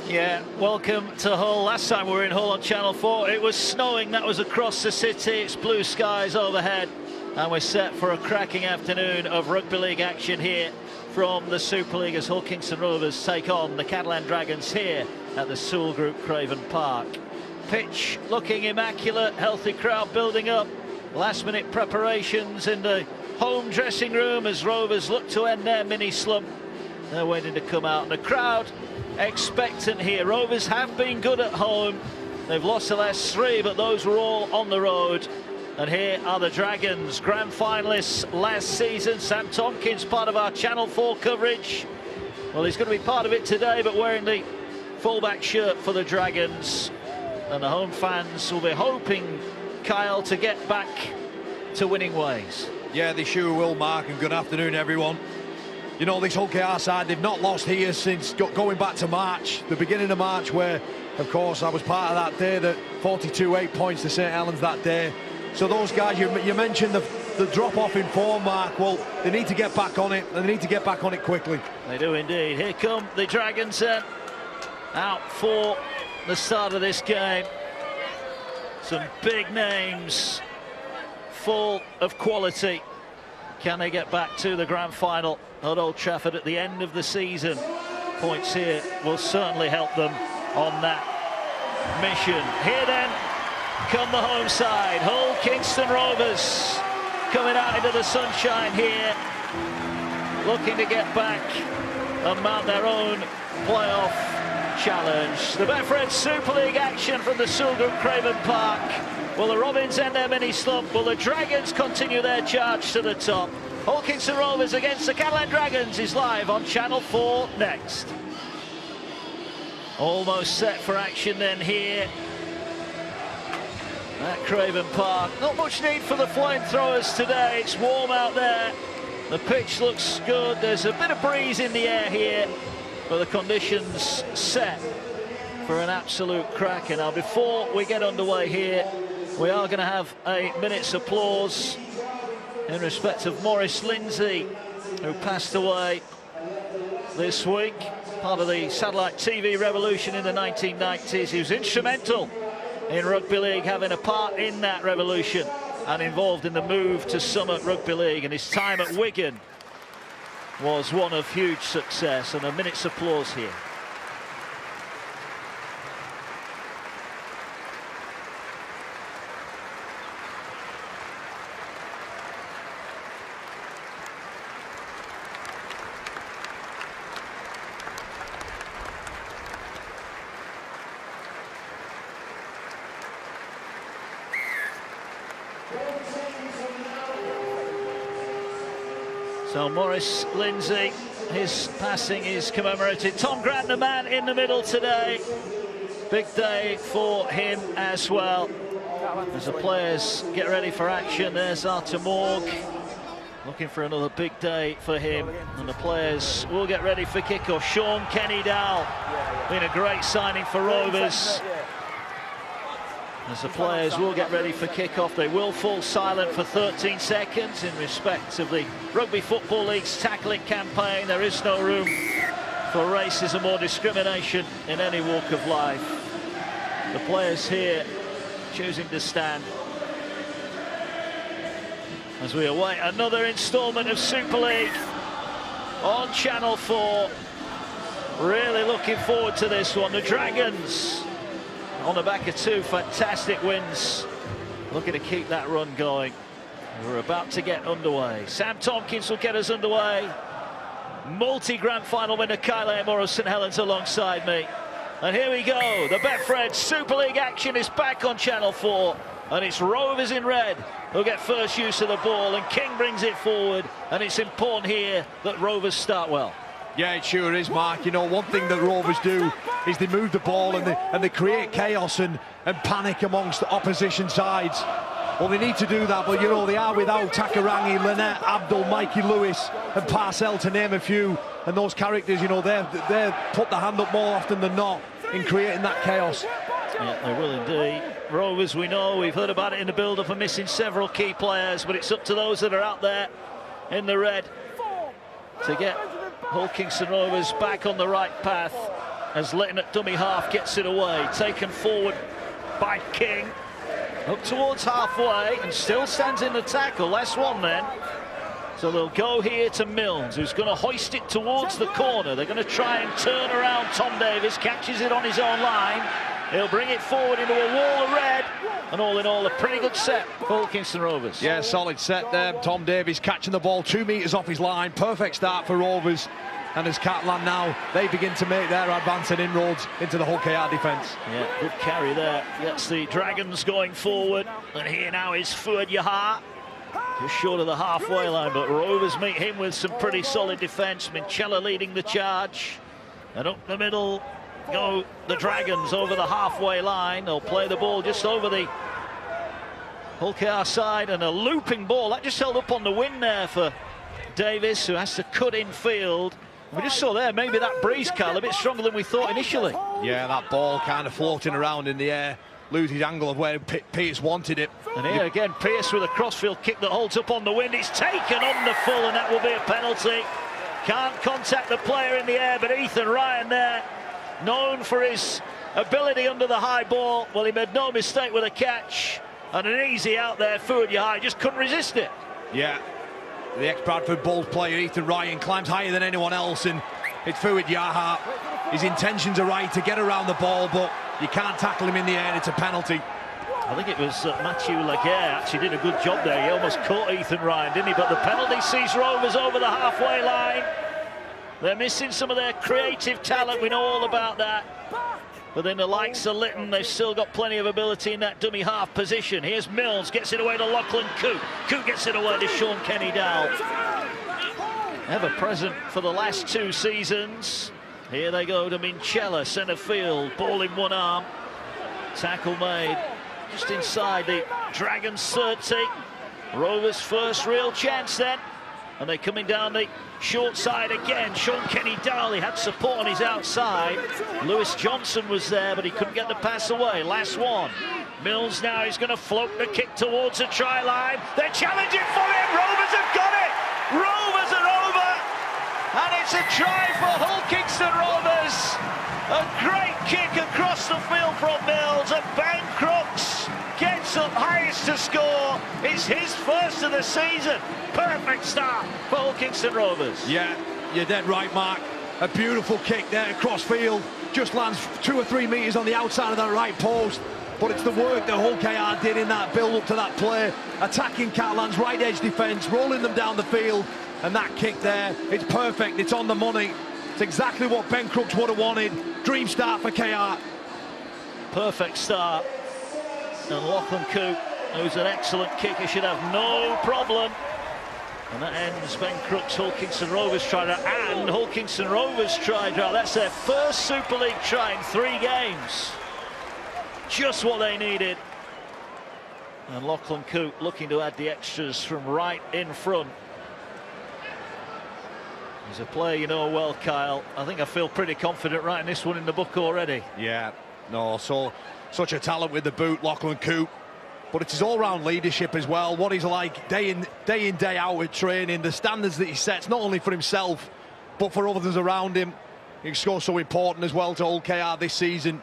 Yeah, welcome to Hull. Last time we were in Hull on Channel 4, it was snowing. That was across the city. It's blue skies overhead. And we're set for a cracking afternoon of rugby league action here from the Super League as Hull Kingston Rovers take on the Catalan Dragons here at the Sewell Group Craven Park. Pitch looking immaculate, healthy crowd building up. Last minute preparations in the home dressing room as Rovers look to end their mini slump. They're waiting to come out. And the crowd expectant here. Rovers have been good at home. They've lost the last three, but those were all on the road. And here are the Dragons, grand finalists last season. Sam Tompkins, part of our Channel 4 coverage. Well, he's going to be part of it today, but wearing the fullback shirt for the Dragons. And the home fans will be hoping, Kyle, to get back to winning ways. Yeah, they sure will, Mark, and good afternoon, everyone. You know, this Hull KR side, they've not lost here since going back to March, the beginning of March, where, of course, I was part of that day, that 42-8 points to St Helens that day. So those guys, you mentioned the drop-off in form, Mark. Well, they need to get back on it, and they need to get back on it quickly. They do indeed. Here come the Dragons out for the start of this game. Some big names, full of quality. Can they get back to the grand final at Old Trafford at the end of the season? Points here will certainly help them on that mission. Here then come the home side, Hull Kingston Rovers, coming out into the sunshine here, looking to get back and mount their own playoff challenge. The Betfred Super League action from the Sewell Group Craven Park. Will the Robins end their mini slump? Will the Dragons continue their charge to the top? Hull Kingston Rovers against the Catalan Dragons is live on Channel 4 next. Almost set for action then here at Craven Park. Not much need for the flamethrowers today. It's warm out there. The pitch looks good. There's a bit of breeze in the air here, but the conditions set for an absolute cracker. Now, before we get underway here, we are going to have a minute's applause in respect of Maurice Lindsay, who passed away this week, part of the satellite TV revolution in the 1990s. He was instrumental in rugby league, having a part in that revolution and involved in the move to Summit Rugby League, and his time at Wigan was one of huge success. And a minute's applause here. So Maurice Lindsay, his passing is commemorated. Tom Grant, the man in the middle today. Big day for him as well. As the players get ready for action, there's Artur Morg, looking for another big day for him. And the players will get ready for kickoff. Sean Kenny-Dowell, been a great signing for Rovers. As the players will get ready for kickoff, they will fall silent for 13 seconds in respect of the Rugby Football League's tackling campaign. There is no room for racism or discrimination in any walk of life. The players here choosing to stand as we await another instalment of Super League on Channel 4. Really looking forward to this one. The Dragons, on the back of two fantastic wins, looking to keep that run going. We're about to get underway. Sam Tompkins will get us underway. Multi-grand final winner Kyle Amor of St Helens alongside me. And here we go. The Betfred Super League action is back on Channel 4. And it's Rovers in red who'll get first use of the ball. And King brings it forward. And it's important here that Rovers start well. Yeah, it sure is, Mark. You know, one thing that Rovers do is they move the ball and they create chaos and panic amongst the opposition sides. Well, they need to do that, but, you know, they are without Takarangi, Lynette, Abdul, Mikey Lewis and Parcell, to name a few. And those characters, you know, they're put the hand up more often than not in creating that chaos. Yeah, they will indeed. Rovers, we know, we've heard about it in the build-up, are missing several key players, but it's up to those that are out there in the red to get Hull Kingston Rovers back on the right path. as Litton at dummy half gets it away. Taken forward by King. Up towards halfway and still stands in the tackle. Last one then. So they'll go here to Milnes, who's going to hoist it towards the corner. They're going to try and turn around Tom Davies, catches it on his own line. He'll bring it forward into a wall of red. And all in all, a pretty good set for Hull Kingston Rovers. Yeah, solid set there. Tom Davies catching the ball 2 metres off his line. Perfect start for Rovers. And as Catalan now, they begin to make their advance and inroads into the Hull KR defence. Yeah, good carry there. Gets the Dragons going forward. And here now is Fuad Yahar. Just short of the halfway line, but Rovers meet him with some pretty solid defence. Minchella leading the charge. And up the middle go the Dragons over the halfway line. They'll play the ball just over the Hull KR side, and a looping ball. That just held up on the wing there for Davies, who has to cut in field. We just saw there, maybe that breeze, Kyle, a bit stronger than we thought initially. Yeah, that ball kind of floating around in the air. Loses angle of where Pierce wanted it. And here again, Pierce with a crossfield kick that holds up on the wind. It's taken on the full, and that will be a penalty. Can't contact the player in the air, but Ethan Ryan there, known for his ability under the high ball. Well, he made no mistake with a catch. And an easy out there, Fuad Yahar just couldn't resist it. Yeah, the ex-Bradford Bulls player, Ethan Ryan, climbs higher than anyone else, and it's Fuad Yahar. His intentions are right to get around the ball, but you can't tackle him in the air, and it's a penalty. I think it was Mathieu Laguerre actually did a good job there. He almost caught Ethan Ryan, didn't he? But the penalty sees Rovers over the halfway line. They're missing some of their creative talent, we know all about that. But then the likes of Litton, they've still got plenty of ability in that dummy half position. Here's Milnes, gets it away to Lachlan Coote. Coote gets it away to Sean Kenny Dowell. Ever present for the last 2 seasons. Here they go to Minchella, centre field, ball in one arm. Tackle made just inside the Dragons 30. Rovers' first real chance then. And they're coming down the short side again. Sean Kenny Dowell, he had support on his outside. Lewis Johnson was there, but he couldn't get the pass away. Last one. Milnes now is going to float the kick towards the try line. They're challenging for it. Rovers have got it. Rovers are over. And it's a try for Hull Kingston Rovers. A great kick across the field from Milnes. And Ben Crooks gets up highest to score. It's his first of the season. Perfect start for Hull Kingston Rovers. Yeah, you're dead right, Mark. A beautiful kick there across field. Just lands 2 or 3 metres on the outside of that right post. But it's the work that Hull KR did in that build-up to that play. Attacking Catalans' right edge defence, rolling them down the field. And that kick there, it's perfect, it's on the money. It's exactly what Ben Crooks would have wanted. Dream start for KR. Perfect start. And Lachlan Coote, who's an excellent kicker, should have no problem. And that ends Ben Crooks' Hull Kingston Rovers try, and Hull Kingston Rovers try. That's their first Super League try in 3 games. Just what they needed. And Lachlan Coote looking to add the extras from right in front. He's a player you know well, Kyle. I think I feel pretty confident writing this one in the book already. Yeah, no, so such a talent with the boot, Lachlan Coote. But it's his all-round leadership as well, what he's like day in, day out at training, the standards that he sets, not only for himself, but for others around him. He scores so important as well to Hull KR this season.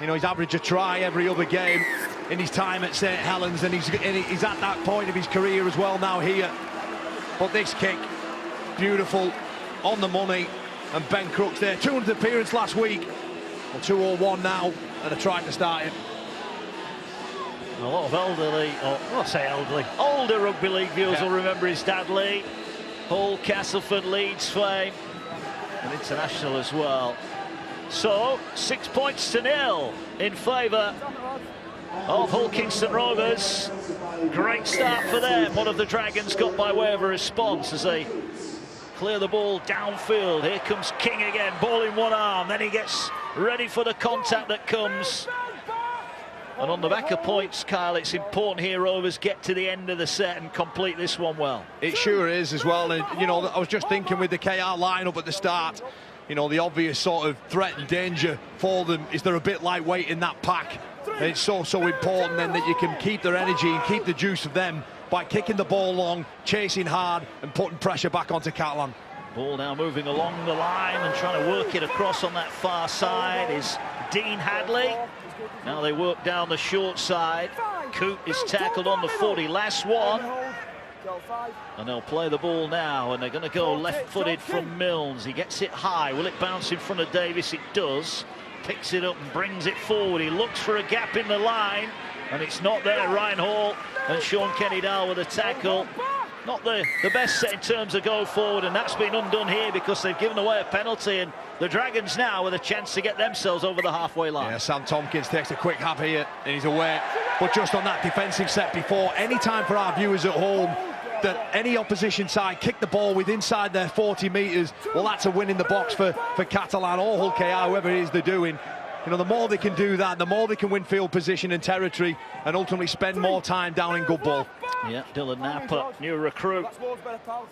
You know, he's averaged a try every other game in his time at St Helens, and he's at that point of his career as well now here. But this kick, beautiful, on the money, and Ben Crooks there. 200th appearance last week, well, 201 now, and a try to start him. A lot of elderly, or I'll say elderly, older rugby league viewers will remember his dad Lee. Hull, Castleford, Leeds fame, and international as well. So 6 points to 0 in favour of Hull Kingston Rovers. Great start for them. One of the Dragons got by way of a response as they clear the ball downfield. Here comes King again, ball in one arm, then he gets ready for the contact that comes. And on the back of points, Kyle, it's important here Rovers get to the end of the set and complete this one well. It sure is as well, and you know, I was just thinking with the KR lineup at the start, you know, the obvious sort of threat and danger for them is they're a bit lightweight in that pack. And it's so important then that you can keep their energy and keep the juice of them by kicking the ball long, chasing hard and putting pressure back onto Catalan. Ball now moving along the line and trying to work it across on that far side is Dean Hadley. Now they work down the short side. Coote is tackled on the 40, last one. And they'll play the ball now, and they're going to go left-footed from Milnes. He gets it high. Will it bounce in front of Davis? It does. Picks it up and brings it forward. He looks for a gap in the line, and it's not there. Ryan Hall and Sean Kenny-Dowell with a tackle. Not the best set in terms of go forward, and that's been undone here because they've given away a penalty, and the Dragons now with a chance to get themselves over the halfway line. Yeah, Sam Tompkins takes a quick hab here and he's away. But just on that defensive set before, any time for our viewers at home that any opposition side kick the ball with inside their 40 metres, well, that's a win in the box for Catalan or Hull KR, whoever it is they're doing. You know, the more they can do that, the more they can win field position and territory and ultimately spend more time down in good ball. Yeah, Dylan Napa, new recruit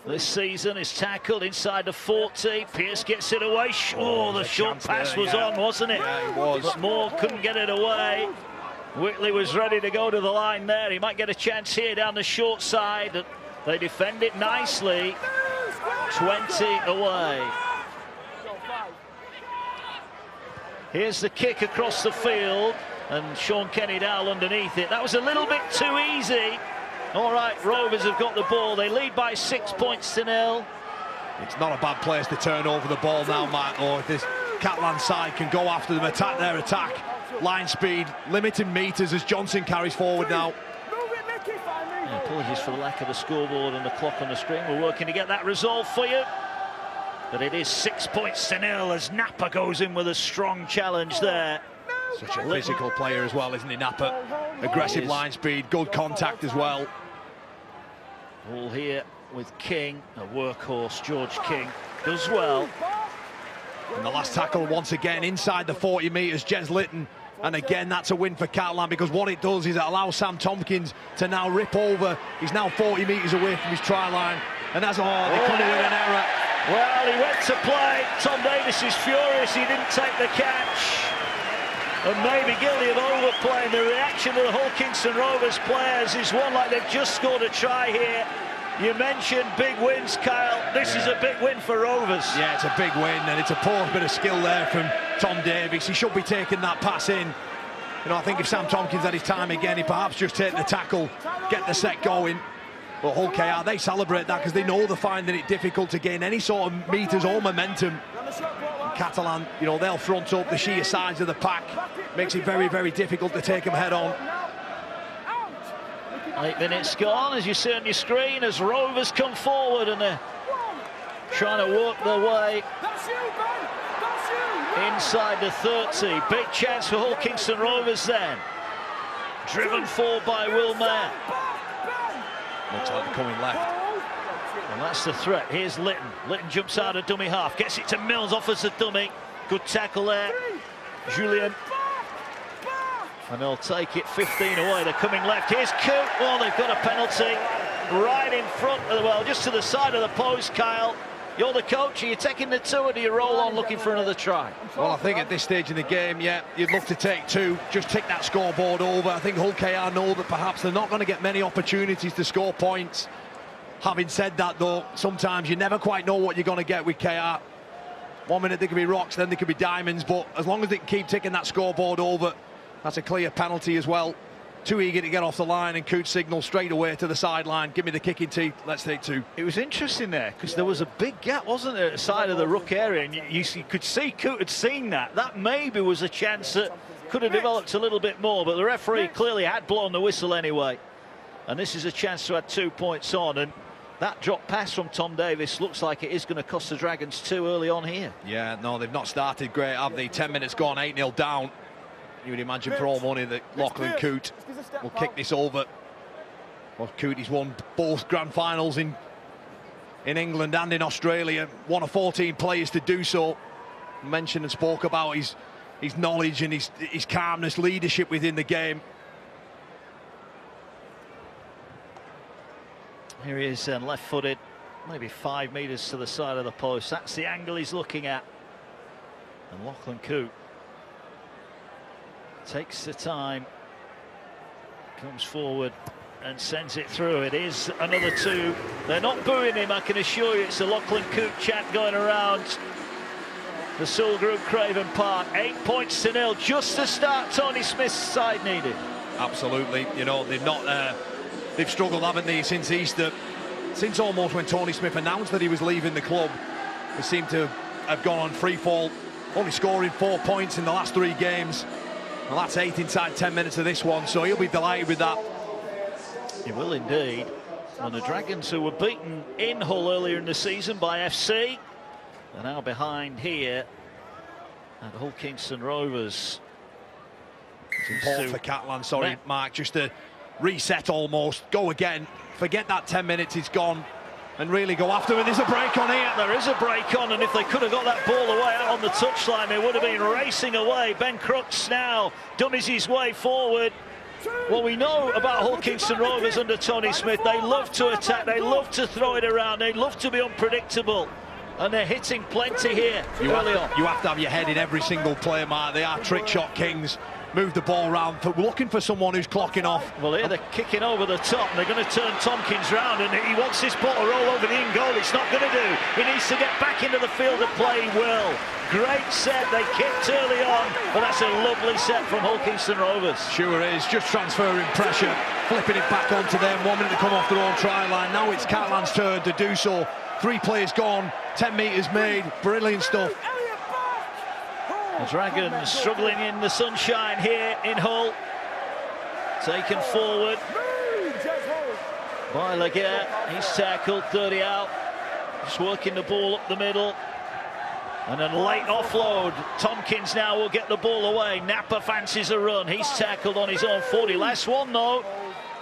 this season, is tackled inside the 40. Pearce gets it away. Oh, the short pass was on, wasn't it? Yeah, it was. But Moore couldn't get it away. Whitley was ready to go to the line there. He might get a chance here down the short side. They defend it nicely. 20 away. Here's the kick across the field, and Sean Kenny-Dowell underneath it. That was a little bit too easy. All right, Rovers have got the ball. They lead by 6 points to 0. It's not a bad place to turn over the ball now, Matt. Or if this Catalan side can go after them, attack their attack. Line speed, limited metres as Johnson carries forward now. Yeah, apologies for the lack of a scoreboard and the clock on the screen. We're working to get that resolved for you. But it is 6 points to 0 as Napa goes in with a strong challenge there. Such a physical player as well, isn't he, Napa? Aggressive line speed, good contact as well. Ball here with King, a workhorse. George King does well. And the last tackle once again inside the 40 metres, Jez Litton. And again, that's a win for Catalan because what it does is it allows Sam Tompkins to now rip over. He's now 40 metres away from his try line. And that's all, they come in with an error. Well, he went to play. Tom Davis is furious. He didn't take the catch. And maybe guilty of overplaying. The reaction of the Hull Kingston Rovers players is one like they've just scored a try here. You mentioned big wins, Kyle. This is a big win for Rovers. Yeah, it's a big win, and it's a poor bit of skill there from Tom Davis. He should be taking that pass in. You know, I think if Sam Tompkins had his time again, he perhaps just take the tackle, get the set going. But Hull KR, they celebrate that because they know they're finding it difficult to gain any sort of metres or momentum. And Catalan, you know, they'll front up the sheer sides of the pack. Makes it very, very difficult to take them head on. 8 minutes gone, as you see on your screen, as Rovers come forward and they're trying to work their way inside the 30. Big chance for Hull Kingston Rovers then. Driven forward by Will Mayer. Looks like they're coming left. And that's the threat. Here's Litton. Litton jumps out of dummy half, gets it to Milnes, offers a dummy. Good tackle there. Julien. And they'll take it 15 away. They're coming left. Here's Coote. Oh, they've got a penalty right in front of the, well, just to the side of the post, Kyle. You're the coach. Are you taking the 2 or do you roll on looking for another try? Well, I think at this stage in the game, yeah, you'd love to take 2. Just tick that scoreboard over. I think Hull KR know that perhaps they're not going to get many opportunities to score points. Having said that, though, sometimes you never quite know what you're going to get with KR. 1 minute they could be rocks, then they could be diamonds. But as long as they can keep ticking that scoreboard over, that's a clear penalty as well. Too eager to get off the line, and Coote signals straight away to the sideline. Give me the kicking teeth. Let's take 2. It was interesting there because there was a big gap, wasn't there, at the side of the ruck area, and you could see Coote had seen that. That maybe was a chance that could have developed a little bit more, but the referee clearly had blown the whistle anyway. And this is a chance to add 2 points on, and that drop pass from Tom Davis looks like it is going to cost the Dragons 2 early on here. Yeah, no, they've not started great, have they? 10 minutes gone, 8-0 down. You would imagine for all money that Lachlan Coote will kick this over. Well, Coote, he's won both grand finals in England and in Australia. One of 14 players to do so. Mentioned and spoke about his knowledge and his calmness, leadership within the game. Here he is, left-footed, maybe 5 metres to the side of the post. That's the angle he's looking at. And Lachlan Coote takes the time, comes forward, and sends it through. It is another 2. They're not booing him, I can assure you. It's a Lachlan Coote chant going around the Sewell Group Craven Park. 8 points to 0, just to start Tony Smith's side needed. Absolutely. You know, they've struggled, haven't they, since Easter, since almost when Tony Smith announced that he was leaving the club. They seem to have gone on free fall, only scoring 4 points in the last 3 games. Well, that's 8 inside 10 minutes of this one, so he'll be delighted with that. He will indeed. And the Dragons, who were beaten in Hull earlier in the season by FC, are now behind here at Hull Kingston Rovers. It's important for Catalans, sorry, Mark, just to reset almost, go again, forget that 10 minutes is gone, and really go after it. There's a break on here. There is a break on, and if they could have got that ball away out on the touchline, they would have been racing away. Ben Crooks now dummies his way forward. What we know about Hull Kingston Rovers under Tony Smith, they love to attack, they love to throw it around, they love to be unpredictable, and they're hitting plenty here early on. You have to have your head in every single play, Mark. They are trick shot kings. Move the ball around, looking for someone who's clocking off. Well, here they're kicking over the top, and they're going to turn Tompkins round, and he wants this ball to roll over the in goal. It's not going to do. He needs to get back into the field of play. He will. Great set. They kicked early on, but that's a lovely set from Hull Kingston Rovers. Sure is. Just transferring pressure, flipping it back onto them. 1 minute to come off their own try line. Now it's Catalan's turn to do so. 3 players gone, 10 metres made. Brilliant stuff. The Dragons struggling in the sunshine here in Hull. Taken forward by Laguerre. He's tackled, 30 out. Just working the ball up the middle. And a late offload. Tompkins now will get the ball away. Napa fancies a run. He's tackled on his own 40. Last one though.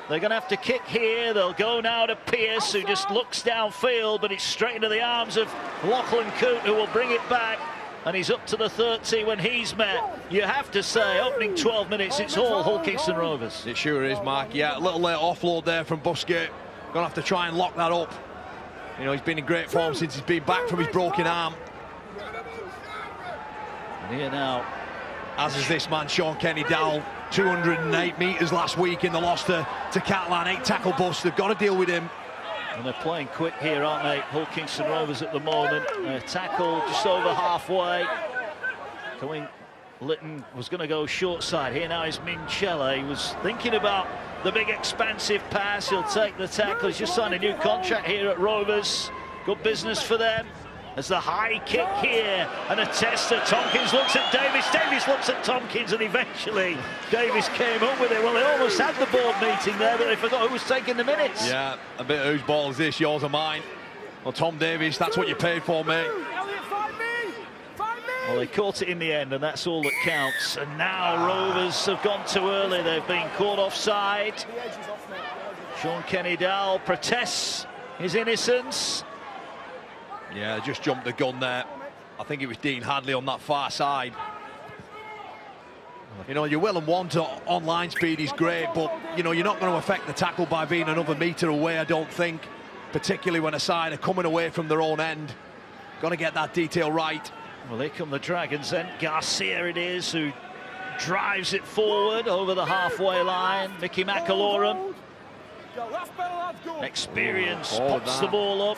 They're going to have to kick here. They'll go now to Pearce, who just looks downfield, but it's straight into the arms of Lachlan Coote, who will bring it back. And he's up to the 30 when he's met. You have to say, opening 12 minutes, it's all Hull Kingston Rovers. It sure is, Mark. Yeah, a little late offload there from Busquets. Gonna have to try and lock that up. You know, he's been in great form since he's been back from his broken arm. And here now, as is this man, Sean Kenny-Dowell. 208 metres last week in the loss to Catalan. 8 tackle busts. They've got to deal with him. And they're playing quick here, aren't they? Hull Kingston Rovers at the moment. Tackle just over halfway. Litton was going to go short side. Here now is Minchella. He was thinking about the big expansive pass. He'll take the tackle. He's just signed a new contract here at Rovers. Good business for them. There's the high kick here and a tester. Tompkins looks at Davis. Davis looks at Tompkins, and eventually Davis came up with it. Well, they almost had the board meeting there, but they forgot who was taking the minutes. Yeah, a bit of whose ball is this, yours or mine? Well, Tom Davis, that's what you paid for, mate. Well, they caught it in the end, and that's all that counts. And now Rovers have gone too early. They've been caught offside. Sean Kenny-Dowell protests his innocence. Yeah, just jumped the gun there. I think it was Dean Hadley on that far side. You know, your will and want online speed is great, but, you know, you're not going to affect the tackle by being another metre away, I don't think, particularly when a side are coming away from their own end. Got to get that detail right. Well, here come the Dragons then. Garcia it is who drives it forward over the halfway line. Mickey McAlorum. Experience, pops the ball up.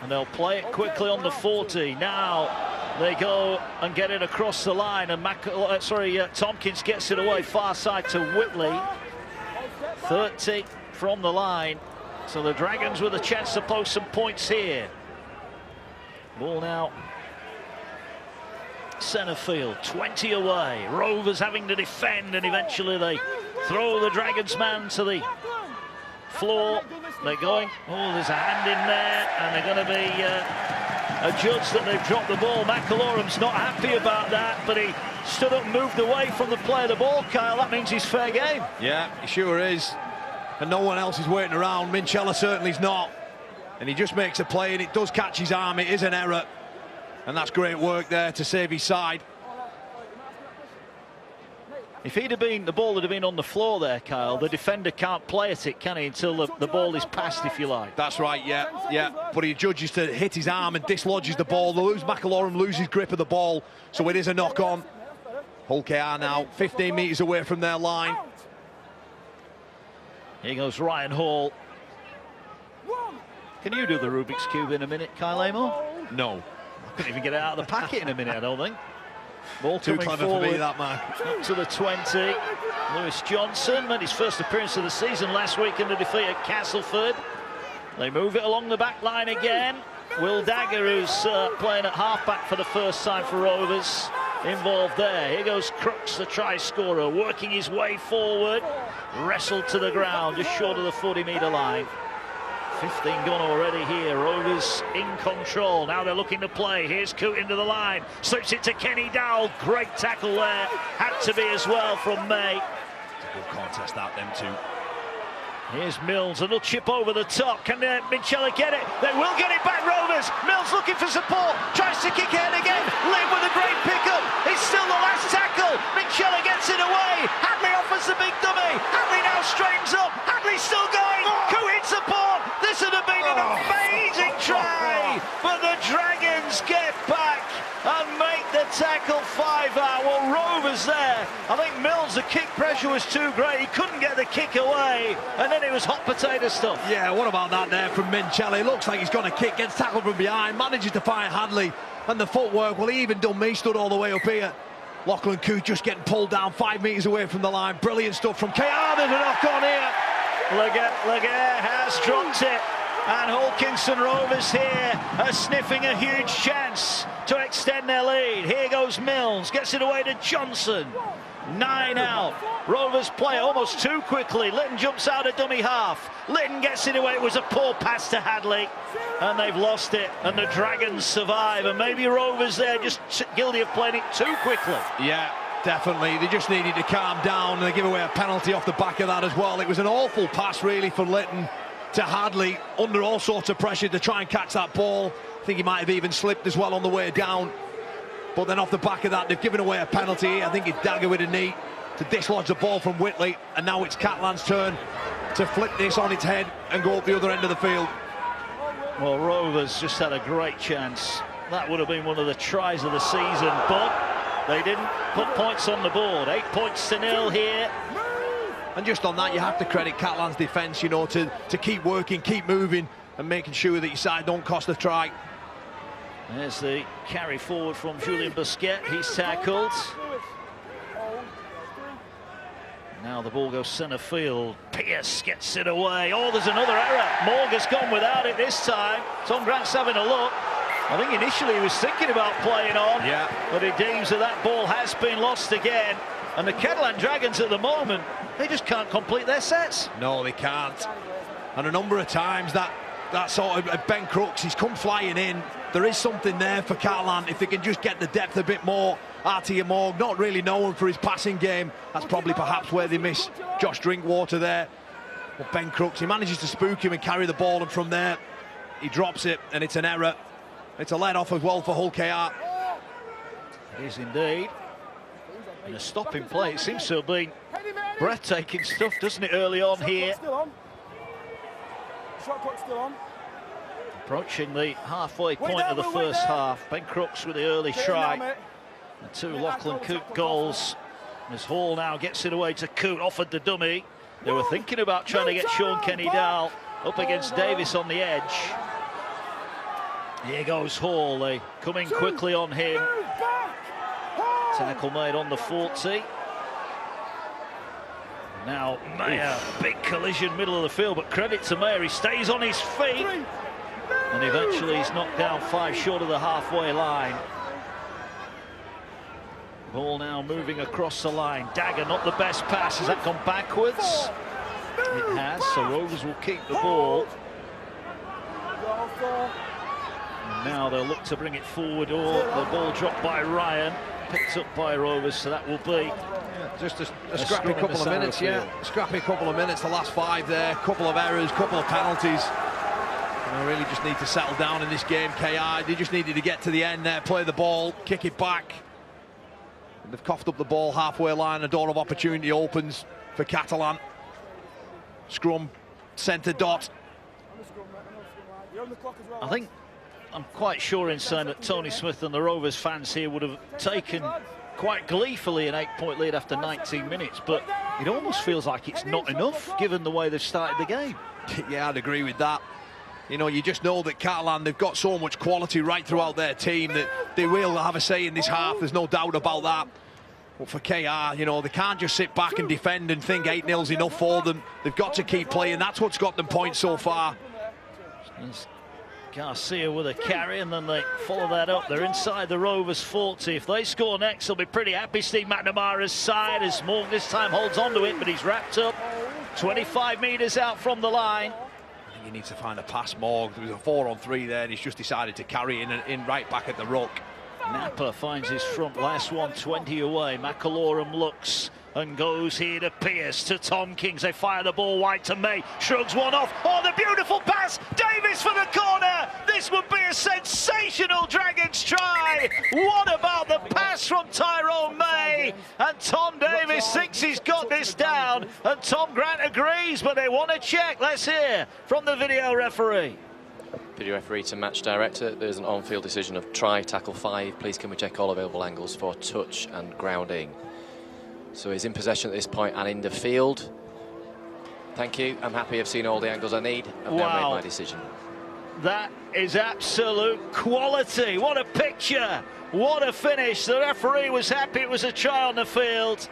And they'll play it quickly on the 40. Now they go and get it across the line, and Tompkins gets it away far side to Whitley. 30 from the line. So the Dragons with a chance to post some points here. Ball now centre field, 20 away. Rovers having to defend, and eventually they throw the Dragons man to the floor. They're going, oh, there's a hand in there, and they're going to be adjudged that they've dropped the ball. McAlorum's not happy about that, but he stood up and moved away from the play of the ball, Kyle. That means he's fair game. Yeah, he sure is. And no one else is waiting around. Minchella certainly's not. And he just makes a play, and it does catch his arm. It is an error. And that's great work there to save his side. If he'd have been, the ball would have been on the floor there, Kyle. The defender can't play at it, can he, until the ball is passed, if you like. That's right, yeah. But he judges to hit his arm and dislodges the ball. McAlorum loses grip of the ball, so it is a knock-on. Hull KR now 15 metres away from their line. Here goes Ryan Hall. Can you do the Rubik's Cube in a minute, Kyle Amor? No. I couldn't even get it out of the packet in a minute, I don't think. Ball Too coming clever forward, for me, that man. up to the 20. Lewis Johnson made his first appearance of the season last week in the defeat at Castleford. They move it along the back line again. Will Dagger, who's playing at half-back for the first time for Rovers, involved there. Here goes Crooks, the try-scorer, working his way forward. Wrestled to the ground, just short of the 40-metre line. 15 gone already here. Rovers in control. Now they're looking to play. Here's Coote into the line. Slips it to Kenny Dowell. Great tackle there. Had to be as well from May. It's a good contest out, them two. Here's Mills, and they'll chip over the top. Can Minchella get it? They will get it back, Rovers. Mills looking for support, tries to kick ahead again. Lynn with a great pickup. It's still the last tackle. Minchella gets it away. Hadley offers the big dummy. Hadley now straightens up. Hadley's still going. Who hits support? This would have been an amazing try, but the Dragons get back and make the tackle 5 out. Well, Rovers there. I think Mills, the kick pressure was too great. He couldn't get the kick away, and then it was hot potato stuff. Yeah, what about that there from Minchella? It looks like he's going to kick, gets tackled from behind, manages to find Hadley, and the footwork, well, he even done me, stood all the way up here. Lachlan Coote just getting pulled down 5 metres away from the line. Brilliant stuff from KR. There's a knock on here. Laguerre has dropped it, and Hulkinson Rovers here are sniffing a huge chance to extend their lead. Here goes Mills, gets it away to Johnson. 9 out. Rovers play almost too quickly. Litton jumps out of dummy half. Litton gets it away. It was a poor pass to Hadley, and they've lost it, and the Dragons survive. And maybe Rovers there just guilty of playing it too quickly. Yeah, definitely. They just needed to calm down, and they give away a penalty off the back of that as well. It was an awful pass, really, for Litton to Hadley, under all sorts of pressure to try and catch that ball. I think he might have even slipped as well on the way down. But then off the back of that, they've given away a penalty. I think it's Dagger with a knee to dislodge the ball from Whitley. And now it's Catalans' turn to flip this on its head and go up the other end of the field. Well, Rovers just had a great chance. That would have been one of the tries of the season, but they didn't put points on the board. 8 points to 0 here. And just on that, you have to credit Catalans' defence, you know, to keep working, keep moving, and making sure that your side don't cost a try. There's the carry forward from Julien Busquet. He's tackled. Now the ball goes centre field. Pearce gets it away. Oh, there's another error. Morgan's gone without it this time. Tom Grant's having a look. I think initially he was thinking about playing on, but he deems that ball has been lost again. And the Catalan Dragons at the moment, they just can't complete their sets. No, they can't. And a number of times that sort of Ben Crooks, he's come flying in. There is something there for Catalan if they can just get the depth a bit more. Artie Morg, not really known for his passing game. That's probably perhaps where they miss Josh Drinkwater there. But Ben Crooks, he manages to spook him and carry the ball, and from there he drops it, and it's an error. It's a let-off as well for Hull KR. It is indeed. And a stopping play. It seems to have been breathtaking stuff, doesn't it, early on here. Shot clock still on. Approaching the halfway point of the first half. Ben Crooks with the early try. The 2 Lachlan Coote goals. As Hall now gets it away to Coote, offered the dummy. They were thinking about trying to get Sean Kenny Dowell up against Davis on the edge. Here goes Hall. They coming quickly on him. Tackle made on the 40. Now Mayer, big collision middle of the field, but credit to Mayer, he stays on his feet, and eventually he's knocked down 5 short of the halfway line. Ball now moving across the line. Dagger, not the best pass. Has that gone backwards? It has, so Rovers will keep the ball. And now they'll look to bring it forward, or the ball dropped by Ryan, picked up by Rovers, so that will be just a scrappy couple of minutes, scrappy couple of minutes, the last 5 there, couple of errors, couple of penalties. And they really just need to settle down in this game, KI. They just needed to get to the end there, play the ball, kick it back. And they've coughed up the ball halfway line, a door of opportunity opens for Catalan. Scrum, centre dot. I think I'm quite sure in saying that Tony Smith and the Rovers fans here would have taken quite gleefully an 8-point lead after 19 minutes, but it almost feels like it's not enough, given the way they've started the game. Yeah, I'd agree with that. You know, you just know that Catalan, they've got so much quality right throughout their team that they will have a say in this half. There's no doubt about that. But for KR, you know, they can't just sit back and defend and think 8-0's enough for them. They've got to keep playing. That's what's got them points so far. Garcia with a carry, and then they follow that up. They're inside the Rovers 40. If they score next, they'll be pretty happy. Steve McNamara's side as Morgan this time holds on to it, but he's wrapped up 25 metres out from the line. I think he needs to find a pass more. There was a 4-on-3 there, and he's just decided to carry in right back at the ruck. Napa finds his front, last one 20 away. McAlorum looks and goes here to Pierce, to Tom Kings. They fire the ball wide to May, shrugs one off. Oh, the beautiful pass! Davis for the corner! This would be a sensational Dragons try! What about the pass from Tyrone May? And Tom Davis thinks he's got this down, and Tom Grant agrees, but they want to check. Let's hear from the video referee. Video referee to match director. There's an on-field decision of try, tackle 5. Please can we check all available angles for touch and grounding. So he's in possession at this point and in the field. Thank you. I'm happy. I've seen all the angles I need. I've now made my decision. That is absolute quality. What a picture. What a finish. The referee was happy it was a try on the field.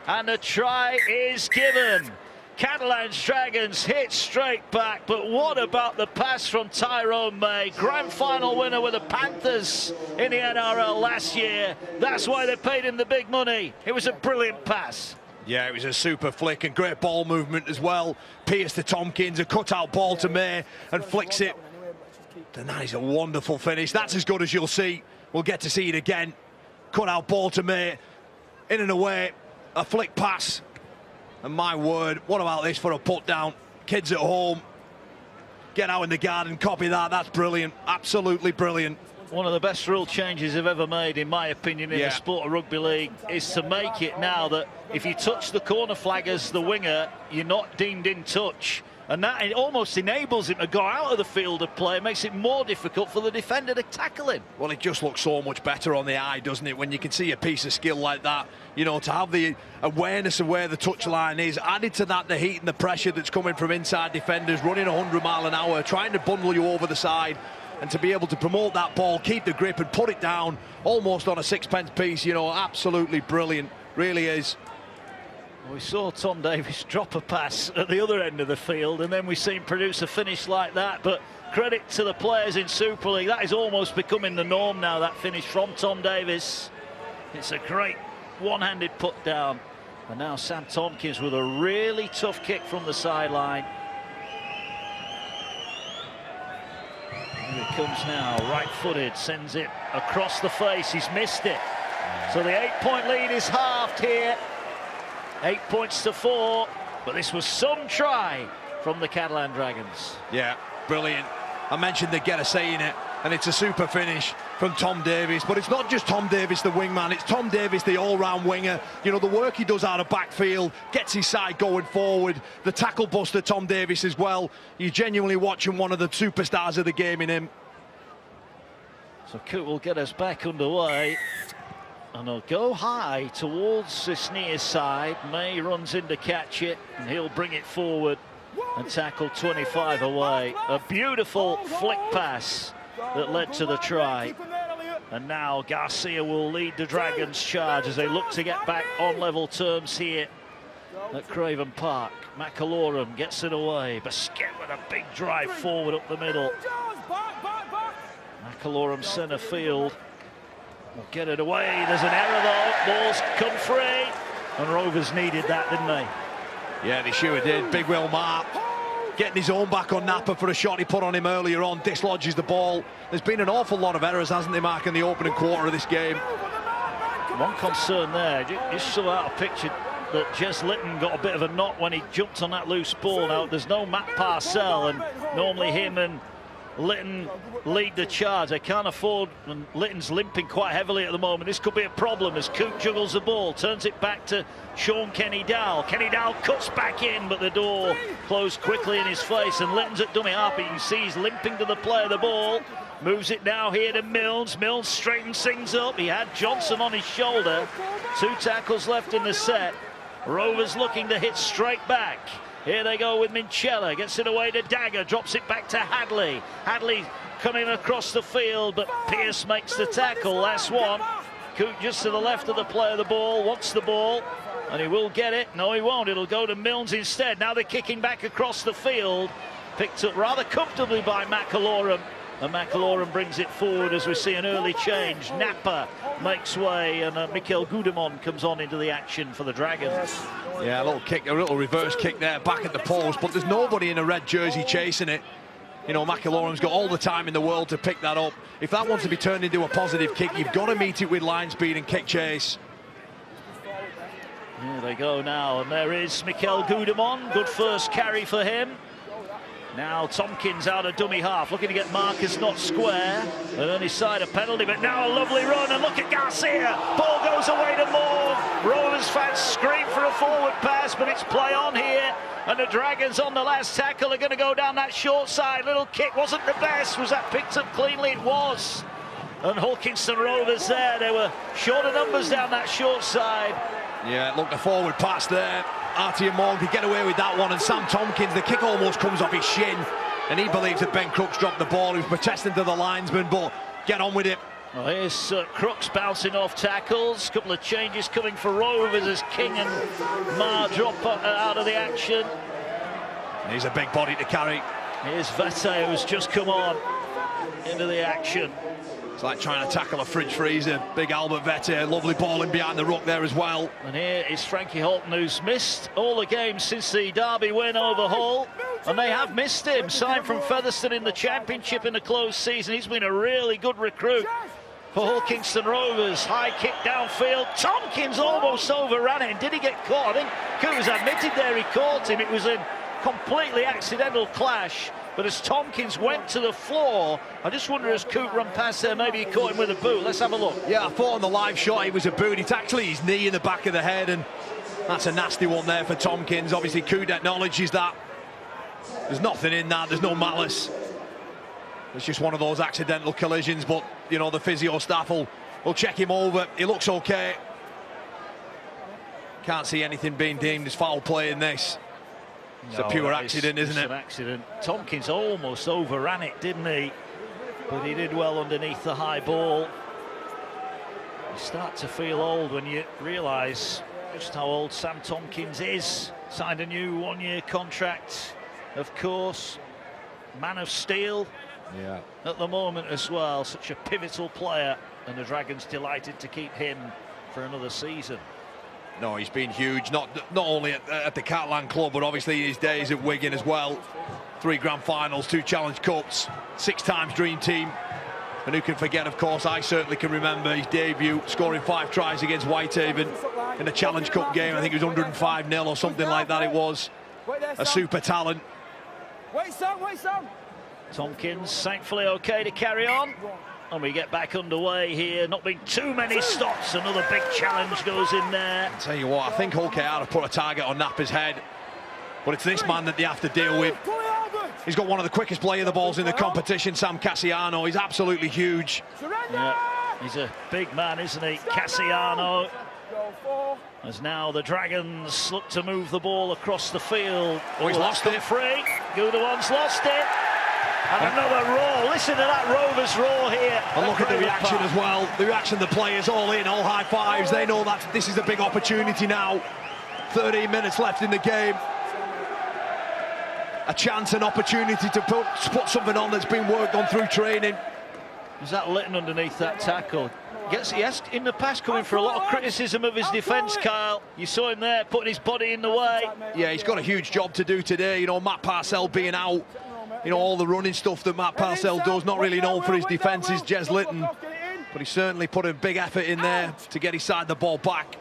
And a try is given. Catalans Dragons hit straight back, but what about the pass from Tyrone May? Grand final winner with the Panthers in the NRL last year. That's why they paid him the big money. It was a brilliant pass. Yeah, it was a super flick and great ball movement as well. Pierce to Tompkins, a cut-out ball to May and flicks it. And that is a wonderful finish. That's as good as you'll see. We'll get to see it again. Cut-out ball to May, in and away, a flick pass. And my word, what about this for a put down? Kids at home, get out in the garden, copy that. That's brilliant, absolutely brilliant. One of the best rule changes they've ever made, in my opinion, in the sport of rugby league, is to make it now that if you touch the corner flag as the winger, you're not deemed in touch. And that it almost enables him to go out of the field of play, makes it more difficult for the defender to tackle him. Well, it just looks so much better on the eye, doesn't it, when you can see a piece of skill like that. You know, to have the awareness of where the touchline is, added to that the heat and the pressure that's coming from inside defenders, running 100 mile an hour, trying to bundle you over the side, and to be able to promote that ball, keep the grip and put it down almost on a sixpence piece, you know, absolutely brilliant, really is. We saw Tom Davis drop a pass at the other end of the field, and then we see him produce a finish like that. But credit to the players in Super League. That is almost becoming the norm now, that finish from Tom Davis. It's a great one-handed put down. And now Sam Tompkins with a really tough kick from the sideline. Here it comes now, right-footed, sends it across the face. He's missed it. So the 8-point lead is halved here. 8 points to 4, but this was some try from the Catalan Dragons. Yeah, brilliant. I mentioned they get a say in it, and it's a super finish from Tom Davis. But it's not just Tom Davis, the wingman. It's Tom Davis, the all-round winger. You know, the work he does out of backfield, gets his side going forward. The tackle buster, Tom Davis, as well. You're genuinely watching one of the superstars of the game in him. So Coot will get us back underway. And he'll go high towards this near side. May runs in to catch it, and he'll bring it forward and tackle 25 away. A beautiful flick pass that led to the try. And now Garcia will lead the Dragons charge as they look to get back on level terms here at Craven Park. McAlorum gets it away. Basquet with a big drive forward up the middle. McAlorum centre field. We'll get it away. There's an error though. Ball's come free. And Rovers needed that, didn't they? Yeah, they sure did. Big Will Mark getting his own back on Napa for a shot he put on him earlier on. Dislodges the ball. There's been an awful lot of errors, hasn't there, Mark, in the opening quarter of this game? One concern there, just saw out a picture that Jez Litton got a bit of a knock when he jumped on that loose ball. Now, there's no Matt Parcell, and normally him and Litton lead the charge. They can't afford, and Litton's limping quite heavily at the moment. This could be a problem as Coot juggles the ball, turns it back to Sean Kenny Dowell. Kenny Dowell cuts back in, but the door closed quickly in his face, and Litton's at dummy half. You can see he's limping to the play of the ball. Moves it now here to Milnes. Milnes straightens things up. He had Johnson on his shoulder. 2 tackles left in the set. Rovers looking to hit straight back. Here they go with Minchella, gets it away to Dagger, drops it back to Hadley. Hadley coming across the field, but Pearce makes the tackle. Last one. Coote just to the left of the play of the ball, wants the ball, and he will get it. No, he won't. It'll go to Milnes instead. Now they're kicking back across the field. Picked up rather comfortably by McAlorum. And McAlorum brings it forward as we see an early change. Napa makes way, and Mikel Gudemon comes on into the action for the Dragons. Yeah, a little kick, a little reverse kick there, back at the post, but there's nobody in a red jersey chasing it. You know, McAlorum's got all the time in the world to pick that up. If that wants to be turned into a positive kick, you've got to meet it with line speed and kick chase. Here they go now, and there is Mikel Gudemon. Good first carry for him. Now Tompkins out of dummy half, looking to get Marcus not square. And on his side a penalty, but now a lovely run, and look at Garcia. Ball goes away to Moore. Rovers fans scream for a forward pass, but it's play on here. And the Dragons on the last tackle are going to go down that short side. Little kick wasn't the best. Was that picked up cleanly? It was. And Hulkingston Rovers there, they were short of numbers down that short side. Yeah, look, the forward pass there. Artie Morgan could get away with that one, and Sam Tompkins, the kick almost comes off his shin, and he believes that Ben Crooks dropped the ball. He was protesting to the linesman, but get on with it. Well, here's Crooks bouncing off tackles. A couple of changes coming for Rovers as King and Ma drop out of the action. He's a big body to carry. Here's Vete, who's just come on into the action. It's like trying to tackle a fridge freezer. Big Albert Vete, lovely ball in behind the ruck there as well. And here is Frankie Holton, who's missed all the games since the Derby win over Hull. And they have missed him. Signed from Featherstone in the Championship in the closed season. He's been a really good recruit for Hull Kingston Rovers. High kick downfield. Tompkins almost overran it. And did he get caught? I think Coote admitted there he caught him. It was a completely accidental clash. But as Tompkins went to the floor, I just wonder as Coote run past there, maybe he caught him with a boot. Let's have a look. Yeah, I thought on the live shot it was a boot. It's actually his knee in the back of the head, and that's a nasty one there for Tompkins. Obviously, Coote acknowledges that. There's nothing in that. There's no malice. It's just one of those accidental collisions, but, you know, the physio staff will check him over. He looks okay. Can't see anything being deemed as foul play in this. It's a pure accident, isn't it? It's an accident. Tompkins almost overran it, didn't he? But he did well underneath the high ball. You start to feel old when you realise just how old Sam Tompkins is. Signed a new one-year contract, of course. Man of steel at the moment as well. Such a pivotal player, and the Dragons delighted to keep him for another season. No, he's been huge, not only at the Catalan club, but obviously his days at Wigan as well. 3 grand finals, 2 Challenge Cups, 6 times Dream Team. And who can forget, of course, I certainly can remember his debut, scoring 5 tries against Whitehaven in a Challenge Cup game. I think it was 105-0 or something like that it was. A super talent. Wait, son. Tompkins, thankfully okay to carry on. And we get back underway here. Not been too many stops. Another big challenge goes in there. I'll tell you what, I think Hull KR have put a target on Napa's head. But it's this man that they have to deal with. He's got one of the quickest play of the balls in the competition, Sam Cassiano. He's absolutely huge. Yeah, he's a big man, isn't he? Cassiano. As now the Dragons look to move the ball across the field. Oh, he's lost it. Free. Gudemond's lost it. And another roar. Listen to that Rovers roar here. And look at the reaction as well. The reaction, the players all in, all high fives. They know that this is a big opportunity now. 13 minutes left in the game. A chance, an opportunity to put something on that's been worked on through training. Is that Litton underneath that tackle? Yes, in the past coming for a lot of criticism of his defence, Kyle. You saw him there putting his body in the way. Yeah, he's got a huge job to do today. You know, Matt Parcell being out. You know, all the running stuff that Matt Parcell does, not really known for his defence, is Jez Litton. But he certainly put a big effort in there to get his side of the ball back.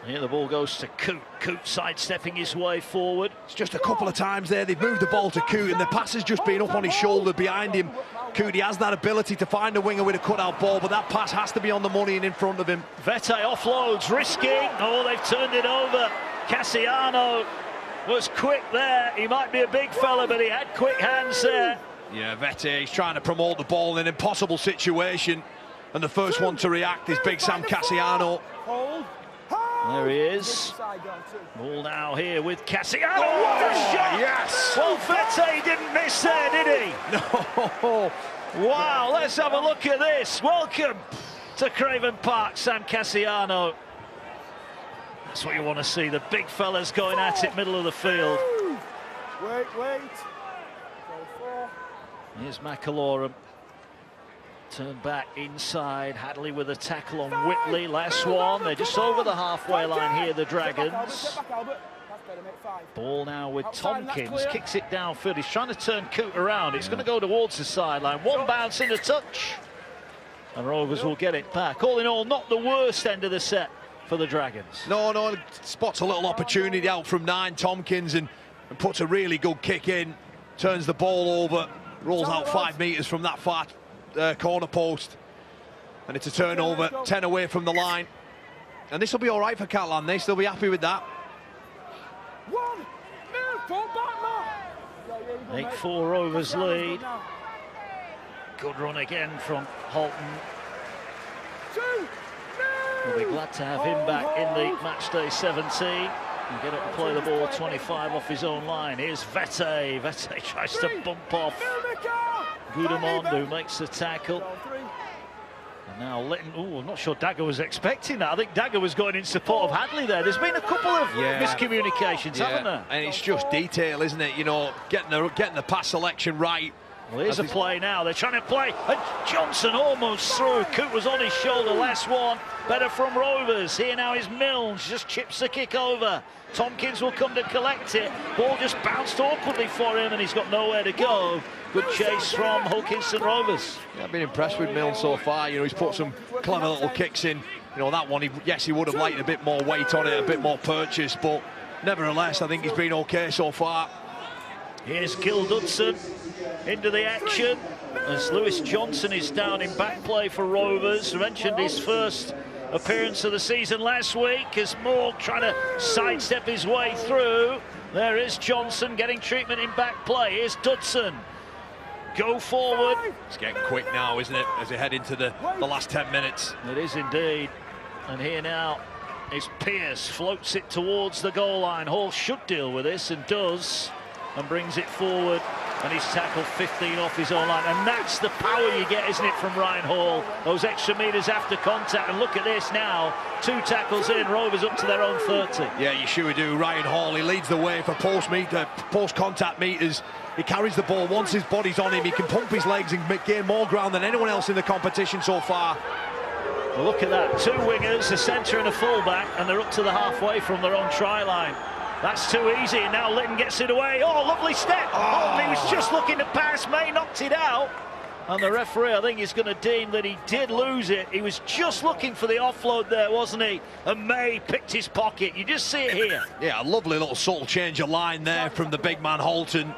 Here the ball goes to Coote. Coote sidestepping his way forward. It's just a couple of times there, they've moved the ball to Coote, and the pass has just been up on his shoulder behind him. Coote, he has that ability to find a winger with a cut-out ball, but that pass has to be on the money and in front of him. Vete offloads, risking. Oh, they've turned it over. Cassiano was quick there. He might be a big fella, but he had quick hands there. Yeah, Vete, he's trying to promote the ball in an impossible situation. And the first one to react is big Sam Cassiano. Hold. There he is. Ball now here with Cassiano. Oh, what a shot! Yes! Well, Vete didn't miss there, did he? No! Wow, let's have a look at this. Welcome to Craven Park, Sam Cassiano. That's what you want to see, the big fellas going at it, middle of the field. Wait. Go four. Here's McAlorum. Turn back inside. Hadley with a tackle on Whitley. Last one. They're just over the halfway line here, the Dragons. Ball now with Tompkins. Kicks it downfield. He's trying to turn Coote around. It's going to go towards the sideline. One bounce in a touch. And Rovers will get it back. All in all, not the worst end of the set for the Dragons. No, spots a little opportunity out from 9, Tompkins, and puts a really good kick in. Turns the ball over. Rolls out 5 metres from that far corner post, and it's a turnover, 10 away from the line, and this will be all right for Catalan. They'll be happy with that. 8-4 Rovers lead. Good run again from Holton. We'll be glad to have him back in the match day 17 and get up and play the ball 25 off his own line. Here's Vete. Vete tries to bump off Gudemond, who makes the tackle. And now Litton, I'm not sure Dagger was expecting that. I think Dagger was going in support of Hadley there. There's been a couple of miscommunications, haven't there? And it's just detail, isn't it? You know, getting the pass selection right. Well, here's a play now. They're trying to play, and Johnson almost through. Coote was on his shoulder. Last one, better from Rovers. Here now is Milnes, just chips the kick over. Tompkins will come to collect it. Ball just bounced awkwardly for him, and he's got nowhere to go. Good chase from Hulkinson Rovers. Yeah, I've been impressed with Milnes so far. You know, he's put some clever little kicks in. You know, that one, he would have liked a bit more weight on it, a bit more purchase, but nevertheless, I think he's been okay so far. Here's Gil Dudson into the action as Lewis Johnson is down in back play for Rovers. I mentioned his first appearance of the season last week as Moore trying to sidestep his way through. There is Johnson getting treatment in back play. Here's Dudson. Go forward. It's getting quick now, isn't it, as they head into the last 10 minutes. It is indeed. And here now is Pearce, floats it towards the goal line. Hall should deal with this and does, and brings it forward, and he's tackled 15 off his own line. And that's the power you get, isn't it, from Ryan Hall? Those extra metres after contact. And look at this now, 2 tackles in, Rovers up to their own 30. Yeah, you sure do. Ryan Hall, he leads the way for post-contact meters. He carries the ball. Once his body's on him, he can pump his legs and gain more ground than anyone else in the competition so far. Well, look at that, 2 wingers, a centre and a fullback, and they're up to the halfway from their own try line. That's too easy, and now Litton gets it away. Oh, lovely step. Oh, he was just looking to pass. May knocked it out. And the referee, I think, is going to deem that he did lose it. He was just looking for the offload there, wasn't he? And May picked his pocket. You just see it here. Yeah, a lovely little subtle change of line there from the big man, Holton.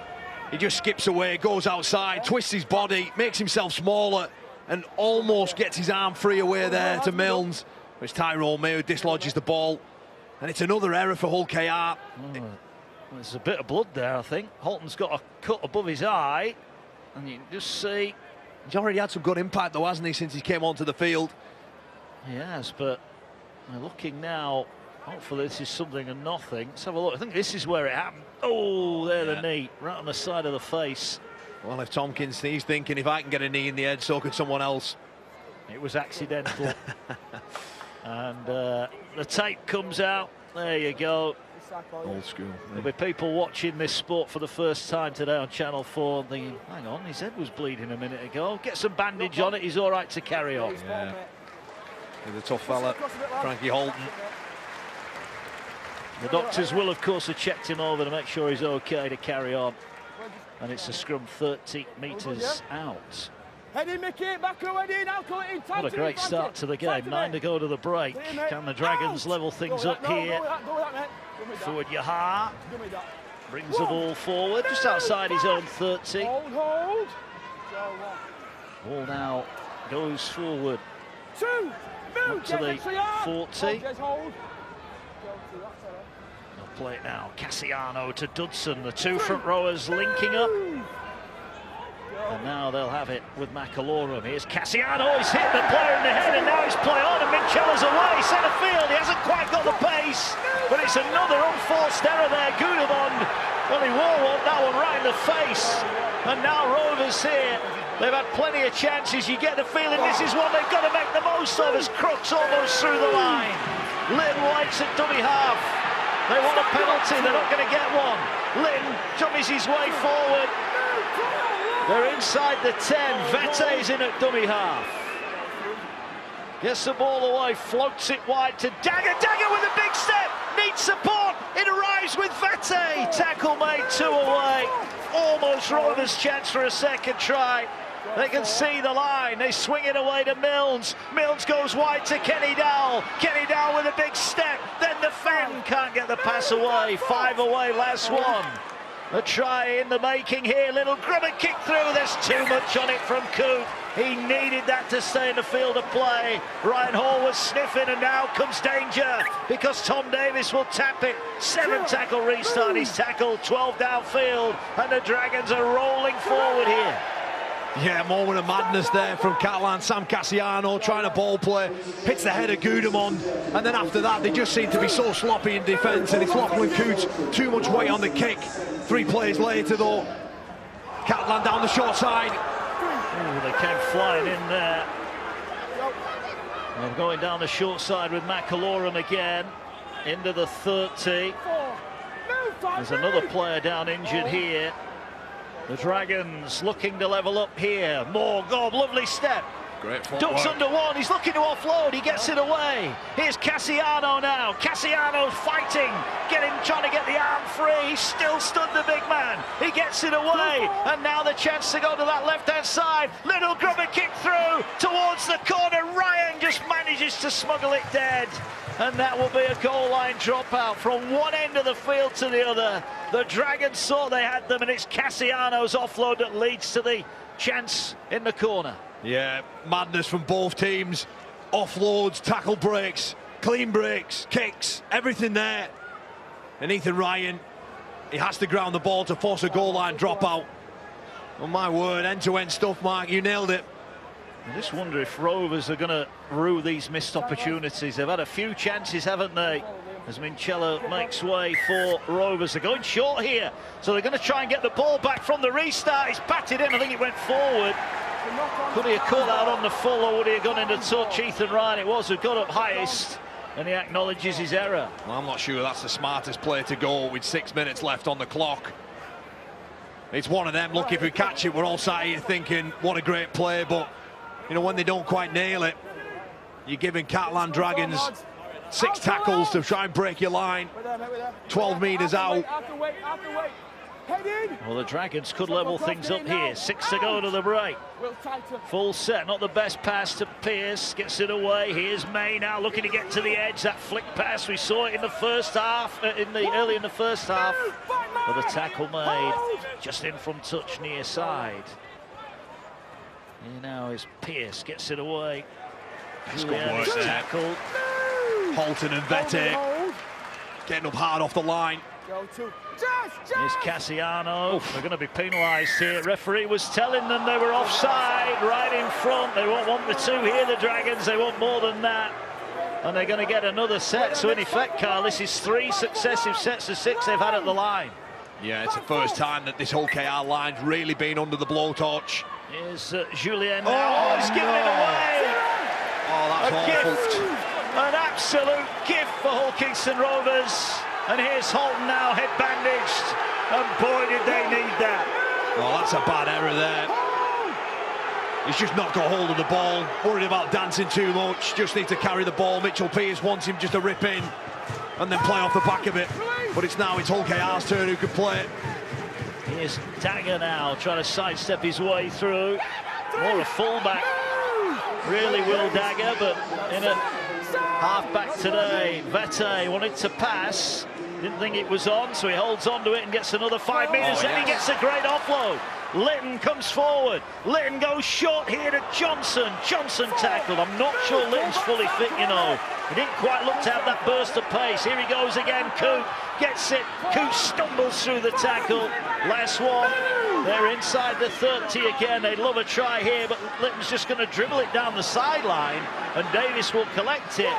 He just skips away, goes outside, twists his body, makes himself smaller, and almost gets his arm free away there to Milnes. It's Tyrone May who dislodges the ball. And it's another error for Hull KR. There's a bit of blood there, I think. Holton's got a cut above his eye, and you can just see. He's already had some good impact, though, hasn't he, since he came onto the field? He has, but we're looking now. Hopefully this is something and nothing. Let's have a look. I think this is where it happened. Oh, there the knee, right on the side of the face. Well, if Tompkins, he's thinking, if I can get a knee in the head, so could someone else. It was accidental. And the tape comes out. There you go. Old school. There'll be people watching this sport for the first time today on Channel 4. Hang on, his head was bleeding a minute ago. Get some bandage on it. He's all right to carry on. Yeah. He's a tough fella, Frankie Holton. The doctors will, of course, have checked him over to make sure he's okay to carry on. And it's a scrum 30 metres out. Head in, Mickey, back away, now call it in. What a great start to the game. 9 to go to the break. Can the Dragons level things up here? Forward Yahar brings the ball forward just outside his own 30. Hold. Ball now goes forward up to the 40. They'll play it now. Cassiano to Dudson. The 2 front rowers linking up. And now they'll have it with McAlorum. Here's Cassiano. He's hit the player in the head, and now he's play on, and Minchella's away. Centre field. He hasn't quite got the pace. Davis, another unforced error there. Gudemond, well, he wore that one right in the face. And now Rovers here. They've had plenty of chances. You get the feeling this is one they've got to make the most of as Crooks almost through the line. Litton White's at dummy half. They want a penalty, they're not going to get one. Litton dummies his way forward. They're inside the 10. Vette's in at dummy half. Gets the ball away, floats it wide to Dagger. Dagger with a big step, needs support. It arrives with Vette. Tackle made 2 away. Almost Rovers' chance for a second try. They can see the line. They swing it away to Milnes. Milnes goes wide to Kenny Dowell. Kenny Dowell with a big step. Then the Fen can't get the pass away. 5 away, last one. A try in the making here. Little Grummet kick through. There's too much on it from Coote. He needed that to stay in the field of play. Ryan Hall was sniffing, and now comes danger because Tom Davis will tap it. 7 tackle restart. He's tackled 12 downfield, and the Dragons are rolling forward here. Yeah, moment of madness there from Catalans. Sam Cassiano trying to ball play, hits the head of Gudemond, and then after that they just seem to be so sloppy in defence, and it's Lachlan Coote, too much weight on the kick. 3 plays later though, Catalan down the short side. Ooh, they came flying in there. Well, going down the short side with McAlorum again, into the 30. There's another player down injured here. The Dragons looking to level up here. Moore, God, lovely step. Great footwork. Ducks under one, he's looking to offload, he gets it away. Here's Cassiano now. Cassiano's fighting, trying to get the arm free. He still stood the big man. He gets it away, and now the chance to go to that left-hand side. Little Grummet kick through towards the corner. Ryan just manages to smuggle it dead. And that will be a goal line dropout from one end of the field to the other. The Dragons saw they had them, and it's Cassiano's offload that leads to the chance in the corner. Yeah, madness from both teams. Offloads, tackle breaks, clean breaks, kicks, everything there. And Ethan Ryan, he has to ground the ball to force a goal line dropout. Oh my word, end-to-end stuff, Mark, you nailed it. I just wonder if Rovers are going to rue these missed opportunities. They've had a few chances, haven't they? As Minchella makes way for Rovers. They're going short here, so they're going to try and get the ball back from the restart. He's batted in, I think it went forward. Could he have caught that on the full, or would he have gone into touch? Ethan Ryan, it was, who got up highest, and he acknowledges his error. Well, I'm not sure that's the smartest play to go with 6 minutes left on the clock. It's one of them. Look, if we catch it, we're all sat here thinking, what a great play, but you know, when they don't quite nail it, you're giving Catalan Dragons 6 tackles to try and break your line. 12 metres out. Well, the Dragons could level things up here. 6 to go to the break. Full set, not the best pass to Pearce. Gets it away. Here's May now looking to get to the edge. That flick pass, we saw it in the first half, early in the first half. But the tackle made just in from touch near side. Here now is Pearce, gets it away. Julian is tackled. Holton and Vette getting up hard off the line. Here's Cassiano. They're going to be penalised here. Referee was telling them they were offside right in front. They won't want the 2 here, the Dragons. They want more than that. And they're going to get another set. So in effect, Carl, this is 3 successive sets of 6 they've had at the line. Yeah, it's the first time that this whole KR line's really been under the blowtorch. Here's Julien now. Oh, he's given it away. Oh, that's awful. Gift. An absolute gift for Hull Kingston Rovers. And here's Holton now, head bandaged. And boy, did they need that. Oh, that's a bad error there. He's just not got hold of the ball. Worried about dancing too much. Just needs to carry the ball. Mitchell Pearce wants him just to rip in and then play off the back of it. But it's now Hull KR's turn who can play it. Here's Dagger now, trying to sidestep his way through. More a fullback, really, Will Dagger, but in a half-back today. Vette wanted to pass, didn't think it was on, so he holds on to it and gets another 5 metres, then he gets a great offload. Litton comes forward. Litton goes short here to Johnson. Johnson tackled. I'm not sure Litton's fully fit, you know. He didn't quite look to have that burst of pace. Here he goes again. Coote gets it. Coote stumbles through the tackle. Last one. They're inside the 30 again. They'd love a try here, but Litton's just going to dribble it down the sideline, and Davis will collect it.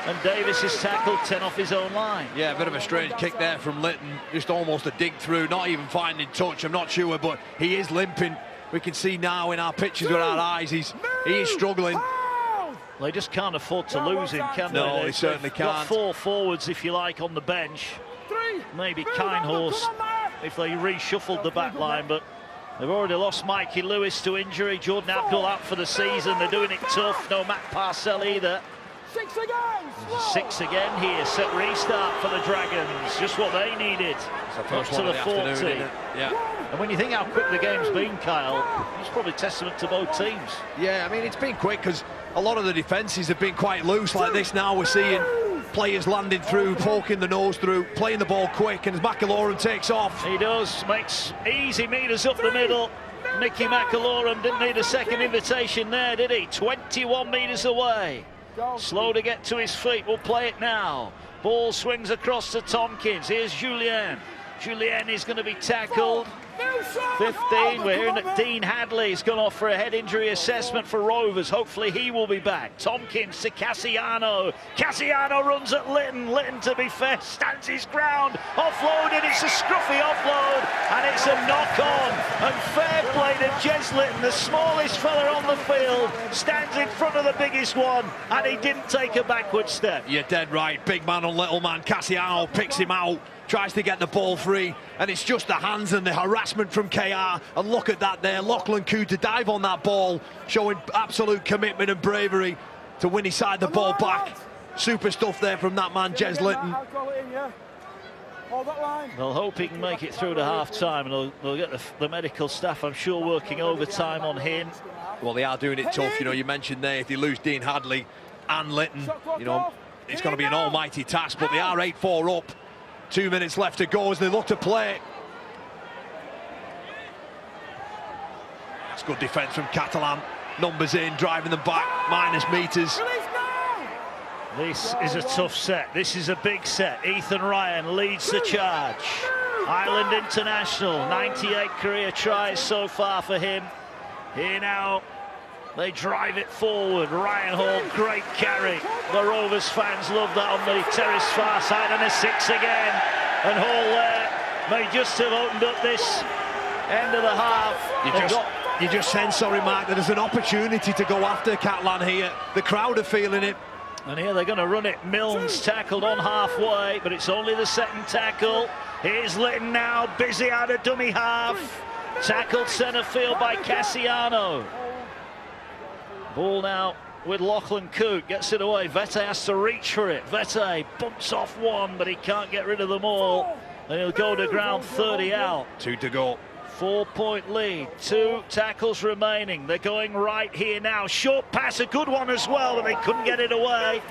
and Davis is tackled 10 off his own line. Yeah, a bit of a strange kick there from Litton, just almost a dig through, not even finding touch, I'm not sure, but he is limping. We can see now in our pictures with our eyes, he is struggling. They just can't afford to lose him, can they? No, they certainly They've got can't. 4 forwards, if you like, on the bench. Maybe Kindhorse if they reshuffled the back line, but they've already lost Mikey Lewis to injury. Jordan Abdul out for the season. They're doing it tough. No Matt Parcell either. 6 again. 6 again here. Set restart for the Dragons. Just what they needed. Up to the 40. Yeah. And when you think how quick the game's been, Kyle, it's probably testament to both teams. Yeah, I mean, it's been quick because a lot of the defences have been quite loose like this. Now we're seeing players landing through, poking the nose through, playing the ball quick, and as McIllorum takes off. He does, makes easy meters up the middle. Nicky McIllorum didn't need a second invitation there, did he? 21 meters away. Slow to get to his feet, we'll play it now. Ball swings across to Tompkins, here's Julien. Julien is going to be tackled. 15, we're hearing that Dean Hadley's gone off for a head injury assessment for Rovers. Hopefully he will be back. Tompkins to Cassiano. Cassiano runs at Litton. Litton, to be fair, stands his ground. Offloaded, it's a scruffy offload, and it's a knock-on. And fair play to Jez Litton, the smallest fella on the field, stands in front of the biggest one, and he didn't take a backward step. You're dead right, big man on little man. Cassiano picks him out, tries to get the ball free, and it's just the hands and the harassment from KR. And look at that there, Lachlan Coo to dive on that ball, showing absolute commitment and bravery to win his side the ball back. Super stuff there from that man, Jez Litton. They'll hope he can make it through to half-time, and they'll get the medical staff, I'm sure, working overtime on him. Well, they are doing it tough, you know, you mentioned there, if they lose Dean Hadley and Litton, you know, it's going to be an almighty task, but they are 8-4 up. 2 minutes left to go as they look to play. That's good defence from Catalan. Numbers in, driving them back, minus meters. This is a tough set. This is a big set. Ethan Ryan leads the charge. Ireland international, 98 career tries so far for him. Here now, they drive it forward. Ryan Hall, great carry. The Rovers fans love that on the terrace far side, and a 6 again. And Hall there may just have opened up this end of the half. You just sense, sorry Mark, that there's an opportunity to go after Catalan here. The crowd are feeling it. And here they're going to run it. Milnes tackled on halfway, but it's only the second tackle. Here's Litton now, busy out of dummy half. Tackled centre field by Cassiano. Ball now with Lachlan Coote, gets it away. Vete has to reach for it. Vete bumps off one, but he can't get rid of them all. And he'll go to ground, 30 out. 2 to go. 4-point lead, 2 tackles remaining. They're going right here now. Short pass, a good one as well, but they couldn't get it away.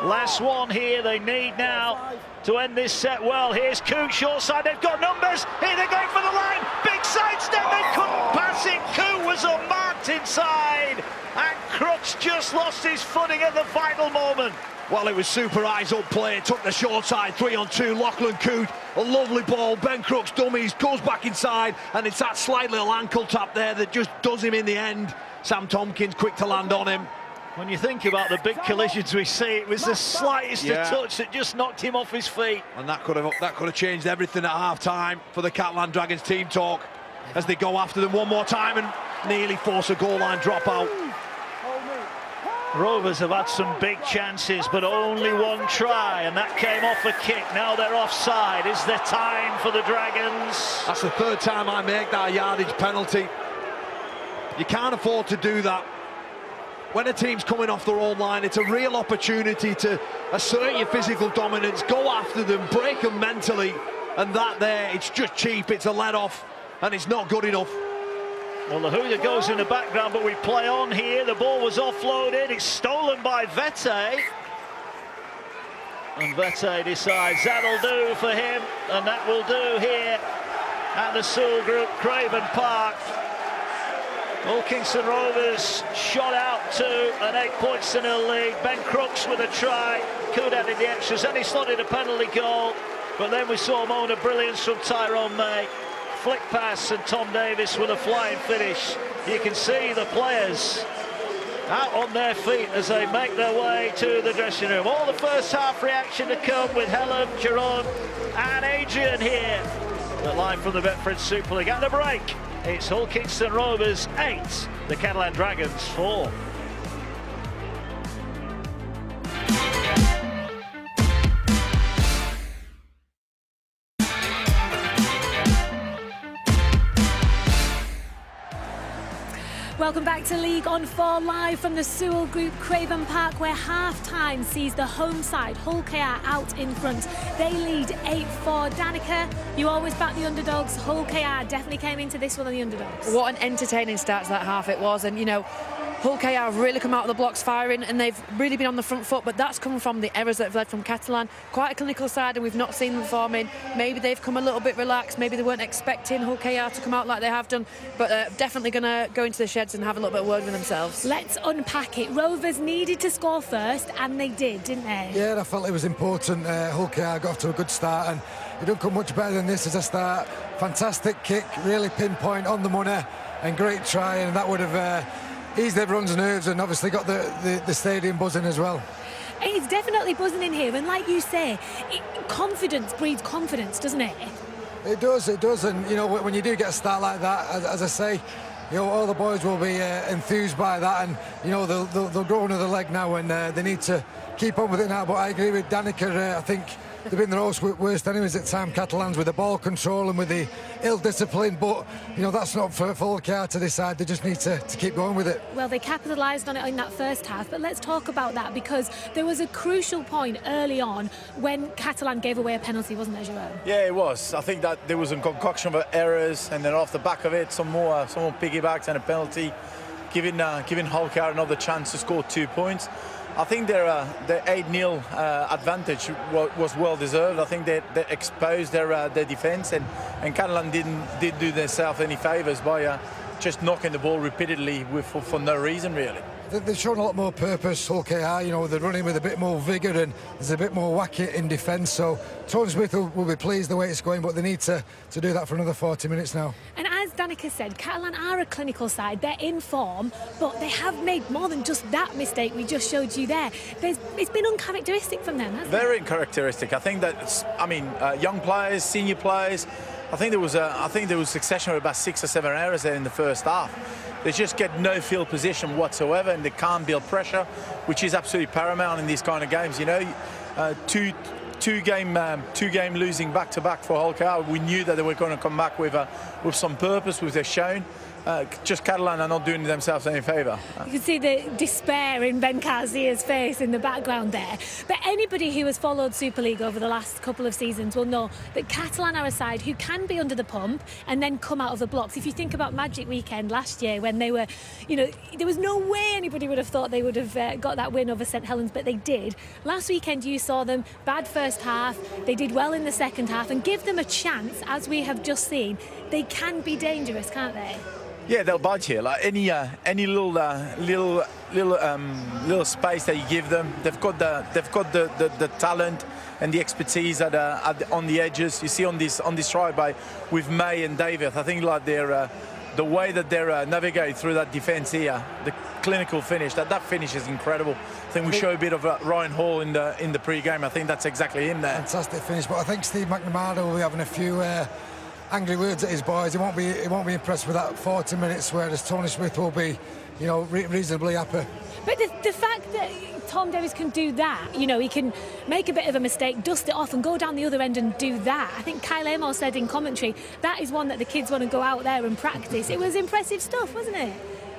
Last one here they need now to end this set well. Here's Coote, short side, they've got numbers. Here they're going for the line. Big sidestep, they couldn't pass it. Coote was unmarked inside. And Crooks just lost his footing at the final moment. Well, it was super eyes up play, took the short side, 3-on-2, Lachlan Coote, a lovely ball, Ben Crooks dummies, goes back inside, and it's that slight little ankle tap there that just does him in the end. Sam Tompkins quick to land on him. When you think about the big collisions we see, it was the slightest of touch that just knocked him off his feet. And that could have changed everything at half-time for the Catalan Dragons team talk as they go after them one more time and nearly force a goal line dropout. Rovers have had some big chances, but only one try, and that came off a kick. Now they're offside. Is there time for the Dragons? That's the 3rd time I make that yardage penalty. You can't afford to do that. When a team's coming off their own line, it's a real opportunity to assert your physical dominance, go after them, break them mentally, and that there, it's just cheap, it's a let-off, and it's not good enough. Well, the hooter goes in the background, but we play on here. The ball was offloaded. It's stolen by Vete. And Vete decides that'll do for him, and that will do here at the Sewell Group Craven Park. Kingston Rovers shot out to an 8-0 lead. Ben Crooks with a try. Coote added the extras, and he slotted a penalty goal. But then we saw a moment of brilliance from Tyrone May. Flick pass, and Tom Davis with a flying finish. You can see the players out on their feet as they make their way to the dressing room. All the first half reaction to come with Helen, Jerome and Adrian here. But live from the Betfred Super League. At the break, it's Hull Kingston Rovers 8, the Catalan Dragons 4. Welcome back to League on 4 live from the Sewell Group Craven Park, where half-time sees the home side, Hull KR, out in front. They lead 8-4. Danica, you always back the underdogs. Hull KR definitely came into this one on the underdogs. What an entertaining start to that half it was, and you know, Hull KR have really come out of the blocks firing, and they've really been on the front foot, but that's come from the errors that have led from Catalan. Quite a clinical side, and we've not seen them performing. Maybe they've come a little bit relaxed, maybe they weren't expecting Hull KR to come out like they have done, but definitely going to go into the sheds and have a little bit of word with themselves. Let's unpack it. Rovers needed to score first, and they did, didn't they? Yeah, I felt it was important. Hull KR got off to a good start, and it don't come much better than this as a start. Fantastic kick, really pinpoint on the money, and great try, and that would have eased everyone's nerves and obviously got the stadium buzzing as well. It's definitely buzzing in here, and like you say, confidence breeds confidence, doesn't it? It does, and you know, when you do get a start like that, as I say, you know, all the boys will be enthused by that, and you know, they'll grow another leg now, and they need to keep on with it now. But I agree with Danica. I think they've been their worst enemies at time, Catalans, with the ball control and with the ill discipline. But you know, that's not for Hull KR to decide. They just need to keep going with it. Well, they capitalised on it in that first half, but let's talk about that, because there was a crucial point early on when Catalan gave away a penalty, wasn't there, Jerome? Yeah, it was. I think that there was a concoction of errors, and then off the back of it, someone piggybacks and a penalty, giving Hull KR another chance to score 2 points. I think their 8-0 advantage was well deserved. I think they exposed their defence, and Catalan didn't do themselves any favours by just knocking the ball repeatedly for no reason, really. They've shown a lot more purpose, Hull KR. You know, they're running with a bit more vigour, and there's a bit more whack in defence. So Tony Smith will be pleased the way it's going, but they need to do that for another 40 minutes now. And as Danica said, Catalan are a clinical side. They're in form, but they have made more than just that mistake we just showed you there. It's been uncharacteristic from them, hasn't it? Very uncharacteristic. I think that, young players, senior players, I think there was a succession of about 6 or 7 errors there in the first half. They just get no field position whatsoever, and they can't build pressure, which is absolutely paramount in these kind of games. You know, two game losing back to back for Hull KR. We knew that they were going to come back with some purpose, which they've shown. Just Catalan are not doing themselves any favour. You can see the despair in Ben Garcia's face in the background there. But anybody who has followed Super League over the last couple of seasons will know that Catalan are a side who can be under the pump and then come out of the blocks. If you think about Magic Weekend last year, when they were, you know, there was no way anybody would have thought they would have got that win over St Helens, but they did. Last weekend you saw them, bad first half, they did well in the second half, and give them a chance, as we have just seen, they can be dangerous, can't they? Yeah, they'll bite here. Like any little space that you give them, they've got the talent and the expertise on the edges. You see on this try with May and David, I think like the way that they're navigating through that defence here, the clinical finish, that finish is incredible. I think we show a bit of Ryan Hall in the pre-game. I think that's exactly him there. Fantastic finish, but I think Steve McNamara will be having a few angry words at his boys. He won't be impressed with that 40 minutes, whereas Tony Smith will be, you know, reasonably happy. But the fact that Tom Davies can do that, you know, he can make a bit of a mistake, dust it off and go down the other end and do that. I think Kyle Amos said in commentary, that is one that the kids want to go out there and practice. It was impressive stuff, wasn't it?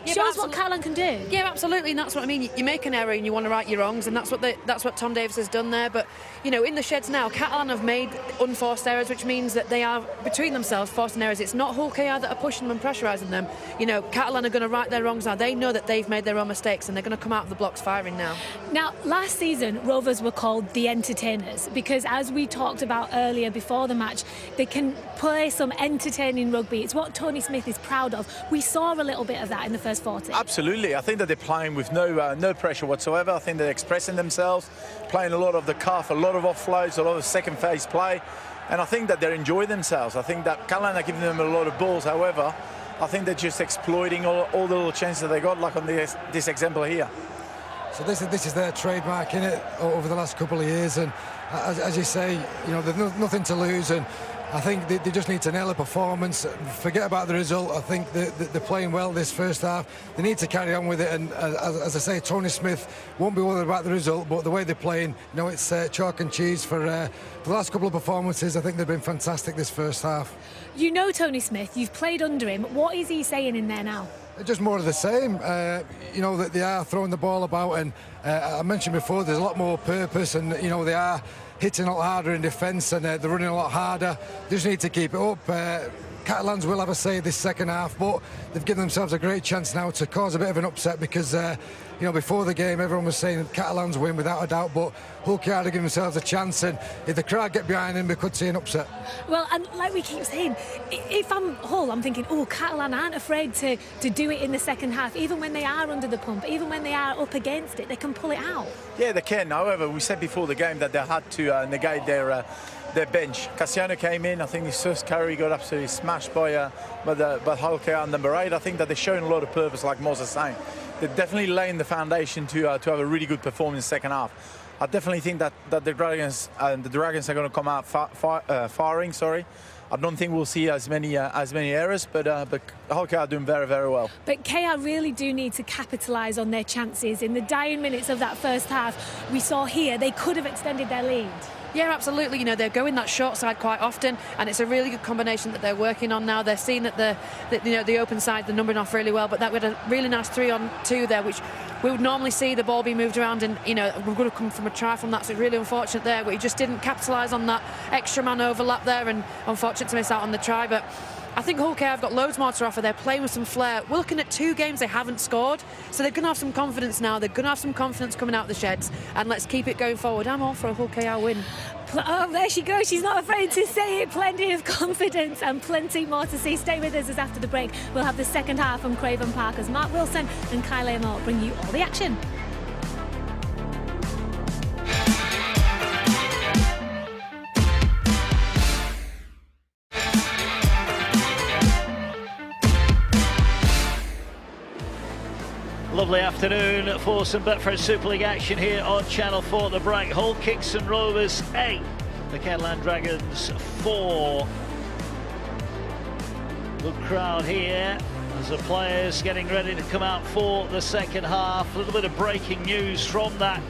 Yeah, shows what Catalan can do. Yeah, absolutely, and that's what I mean. You make an error and you want to right your wrongs, and that's what Tom Davies has done there. But you know, in the sheds now, Catalan have made unforced errors, which means that they are between themselves forcing errors. It's not Hull KR that are pushing them and pressurising them. You know, Catalan are going to right their wrongs now. They know that they've made their own mistakes, and they're going to come out of the blocks firing now. Now, last season, Rovers were called the entertainers because, as we talked about earlier before the match, they can play some entertaining rugby. It's what Tony Smith is proud of. We saw a little bit of that in the first 40. Absolutely. I think that they're playing with no pressure whatsoever. I think they're expressing themselves, playing a lot of the cuff, a lot of offloads, a lot of second phase play, and I think that they're enjoying themselves. I think that Catalan are giving them a lot of balls. However, I think they're just exploiting all the little chances that they got, like on this example here. So this is their trademark in it over the last couple of years, and as you say, you know, there's nothing to lose, and I think they just need to nail a performance, forget about the result. I think they're playing well this first half. They need to carry on with it, and as I say, Tony Smith won't be worried about the result, but the way they're playing, you know, it's chalk and cheese for the last couple of performances. I think they've been fantastic this first half. You know Tony Smith, you've played under him. What is he saying in there now? Just more of the same. You know, that they are throwing the ball about, and I mentioned before there's a lot more purpose, and you know, they are hitting a lot harder in defence, and they're running a lot harder. They just need to keep it up. Catalans will have a say this second half, but they've given themselves a great chance now to cause a bit of an upset, because you know, before the game everyone was saying Catalans win without a doubt, but Hull KR are giving themselves a chance, and if the crowd get behind them we could see an upset. Well, and like we keep saying, if I'm Hull, I'm thinking, oh, Catalan aren't afraid to do it in the second half. Even when they are under the pump, even when they are up against it, they can pull it out. Yeah, they can. However, we said before the game that they had to negate their bench. Cassiano came in. I think his first carry got absolutely smashed by Hull KR number 8. I think that they're showing a lot of purpose, like Moz is saying. They're definitely laying the foundation to have a really good performance in the second half. I definitely think that the Dragons are going to come out firing. Sorry. I don't think we'll see as many errors, but Hull KR are doing very, very well. But KR really do need to capitalise on their chances. In the dying minutes of that first half, we saw here they could have extended their lead. Yeah, absolutely. You know, they're going that short side quite often, and it's a really good combination that they're working on now. They're seeing that the open side, they're numbering off really well, but that we had a really nice 3-on-2 there, which we would normally see the ball be moved around, and you know, we're going to come from a try from that, so it's really unfortunate there, but he just didn't capitalise on that extra man overlap there, and unfortunate to miss out on the try. But I think Hull KR have got loads more to offer. They're playing with some flair. We're looking at 2 games they haven't scored, so they're going to have some confidence now. They're going to have some confidence coming out of the sheds, and let's keep it going forward. I'm all for a Hull KR win. Oh, there she goes. She's not afraid to say it. Plenty of confidence and plenty more to see. Stay with us, as after the break we'll have the second half from Craven Park as Mark Wilson and Kyle Amor bring you all the action. Lovely afternoon for some Betfred Super League action here on Channel 4 at the break. Hull Kingston Rovers 8, the Catalan Dragons 4. Good crowd here as the players getting ready to come out for the second half. A little bit of breaking news from that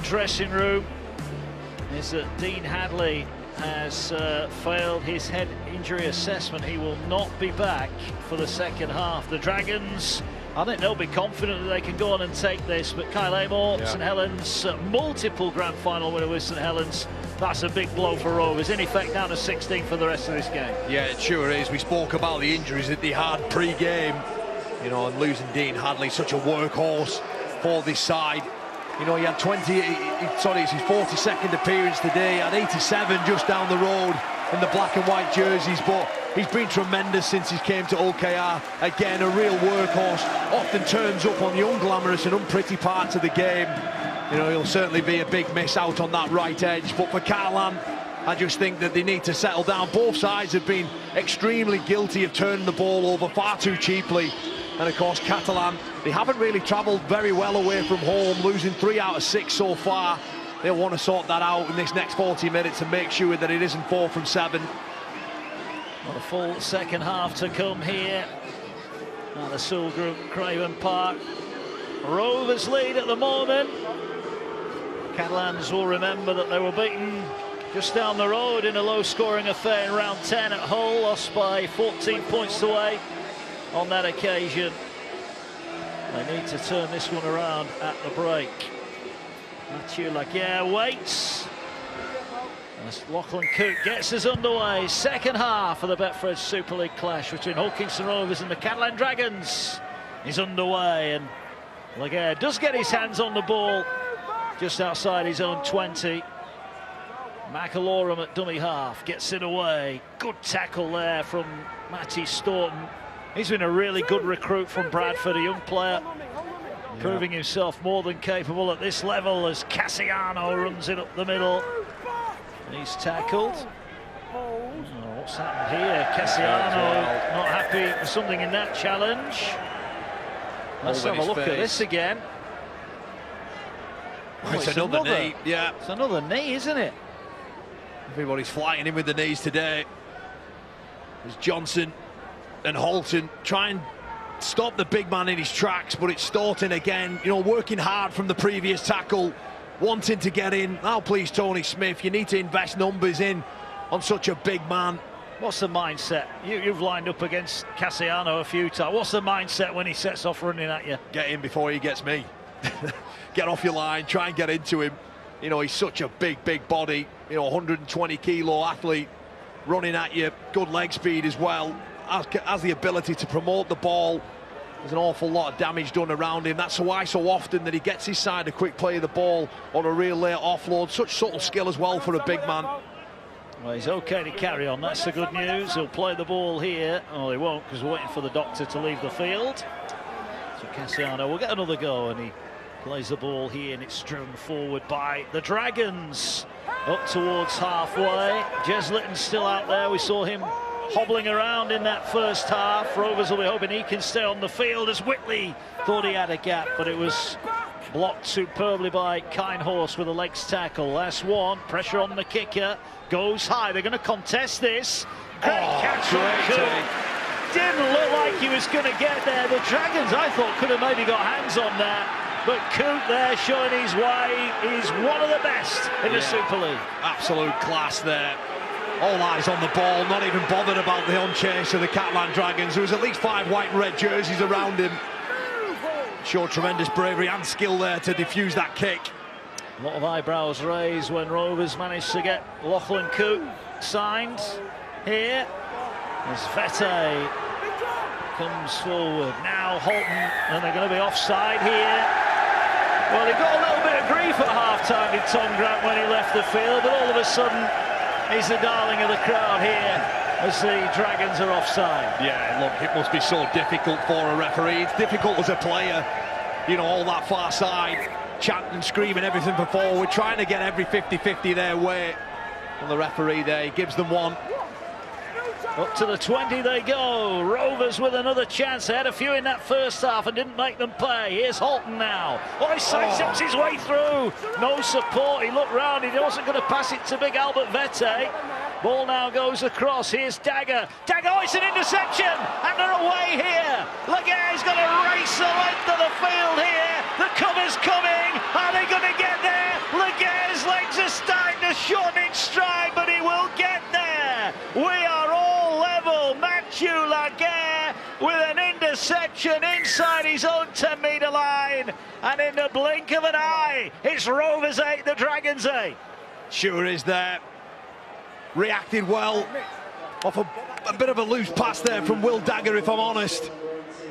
dressing room is that Dean Hadley has failed his head injury assessment. He will not be back for the second half. The Dragons, I think they'll be confident that they can go on and take this, but Kyle Amor, St Helens, multiple grand final winner with St Helens, that's a big blow for Rovers, in effect down to 16 for the rest of this game. Yeah, it sure is. We spoke about the injuries that they had pre-game, you know, and losing Dean Hadley, such a workhorse for this side. You know, he had it's his 42nd appearance today. He had 87 just down the road in the black and white jerseys, but he's been tremendous since he came to Hull KR. Again, a real workhorse, often turns up on the unglamorous and unpretty parts of the game. You know, he'll certainly be a big miss out on that right edge, but for Catalan, I just think that they need to settle down. Both sides have been extremely guilty of turning the ball over far too cheaply. And of course, Catalan, they haven't really travelled very well away from home, losing 3 out of 6 so far. They'll want to sort that out in this next 40 minutes and make sure that it isn't 4 from 7. Well, a full second half to come here at the Soul Group Craven Park. Rovers lead at the moment. Catalans will remember that they were beaten just down the road in a low-scoring affair in round 10 at Hull, lost by 14 points away on that occasion. They need to turn this one around at the break. Mathieu Laguerre waits as Lachlan Coote gets us underway. Second half of the Betfred Super League clash between Hull Kingston Rovers and the Catalan Dragons is underway, and Laguerre does get his hands on the ball just outside his own 20. McAlorum at dummy half gets it away. Good tackle there from Matty Staunton. He's been a really good recruit from Bradford, a young player, proving himself more than capable at this level as Cassiano runs it up the middle. And he's tackled. Oh, What's happened here? Cassiano not happy with something in that challenge. Let's have a look at this again. Oh, it's another knee. Yeah, it's another knee, isn't it? Everybody's flying in with the knees today. There's Johnson and Holton try and stop the big man in his tracks, but it's Staunton again, you know, working hard from the previous tackle, wanting to get in. Now please, Tony Smith, you need to invest numbers in on such a big man. What's the mindset? You've lined up against Cassiano a few times. What's the mindset when he sets off running at you? Get in before he gets me. Get off your line, try and get into him. You know, he's such a big body, you know, 120 kilo athlete running at you, good leg speed as well. Has the ability to promote the ball. There's an awful lot of damage done around him. That's why so often that he gets his side a quick play of the ball on a real late offload. Such subtle skill as well for a big man. Well, he's okay to carry on. That's the good news. He'll play the ball here. Oh, he won't, because we're waiting for the doctor to leave the field. So Cassiano will get another go, and he plays the ball here, and it's driven forward by the Dragons. Up towards halfway. Jez Litton's still out there. We saw him hobbling around in that first half. Rovers will be hoping he can stay on the field, as Whitley thought he had a gap, but it was blocked superbly by Kindhorse with a legs tackle. Last one, pressure on the kicker, goes high. They're going to contest this. Great catch from Cook. Didn't look like he was going to get there. The Dragons, I thought, could have maybe got hands on that. But Coot there showing his way. He's one of the best in the Super League. Absolute class there. All eyes on the ball, not even bothered about the unchase of the Catalan Dragons. There was at least 5 white and red jerseys around him. Showed tremendous bravery and skill there to defuse that kick. A lot of eyebrows raised when Rovers managed to get Lachlan Coot signed here. As Vete comes forward. Now Holton, and they're going to be offside here. Well, he got a little bit of grief at half-time, did Tom Grant, when he left the field, but all of a sudden he's the darling of the crowd here as the Dragons are offside. Yeah, look, it must be so difficult for a referee. It's difficult as a player, you know, all that far side, chanting, screaming everything for forward, trying to get every 50-50 their way. And the referee there, he gives them one. Up to the 20 they go. Rovers with another chance. They had a few in that first half and didn't make them pay. Here's Holton now. Oh, he sidesteps his way through. No support. He looked round. He wasn't going to pass it to big Albert Vete. Ball now goes across. Here's Dagger. Dagger, oh, it's an interception. And they're away here. Laguerre's going to race the length of the field here. The cover's coming. Are they going to get there? Laguerre's legs are starting to shorten in stride, but he will get there. We are all level. Mathieu Laguerre with an interception inside his own 10-metre line. And in the blink of an eye, it's Rovers 8, the Dragons 8. Sure is there. Reacted well off a bit of a loose pass there from Will Dagger, if I'm honest.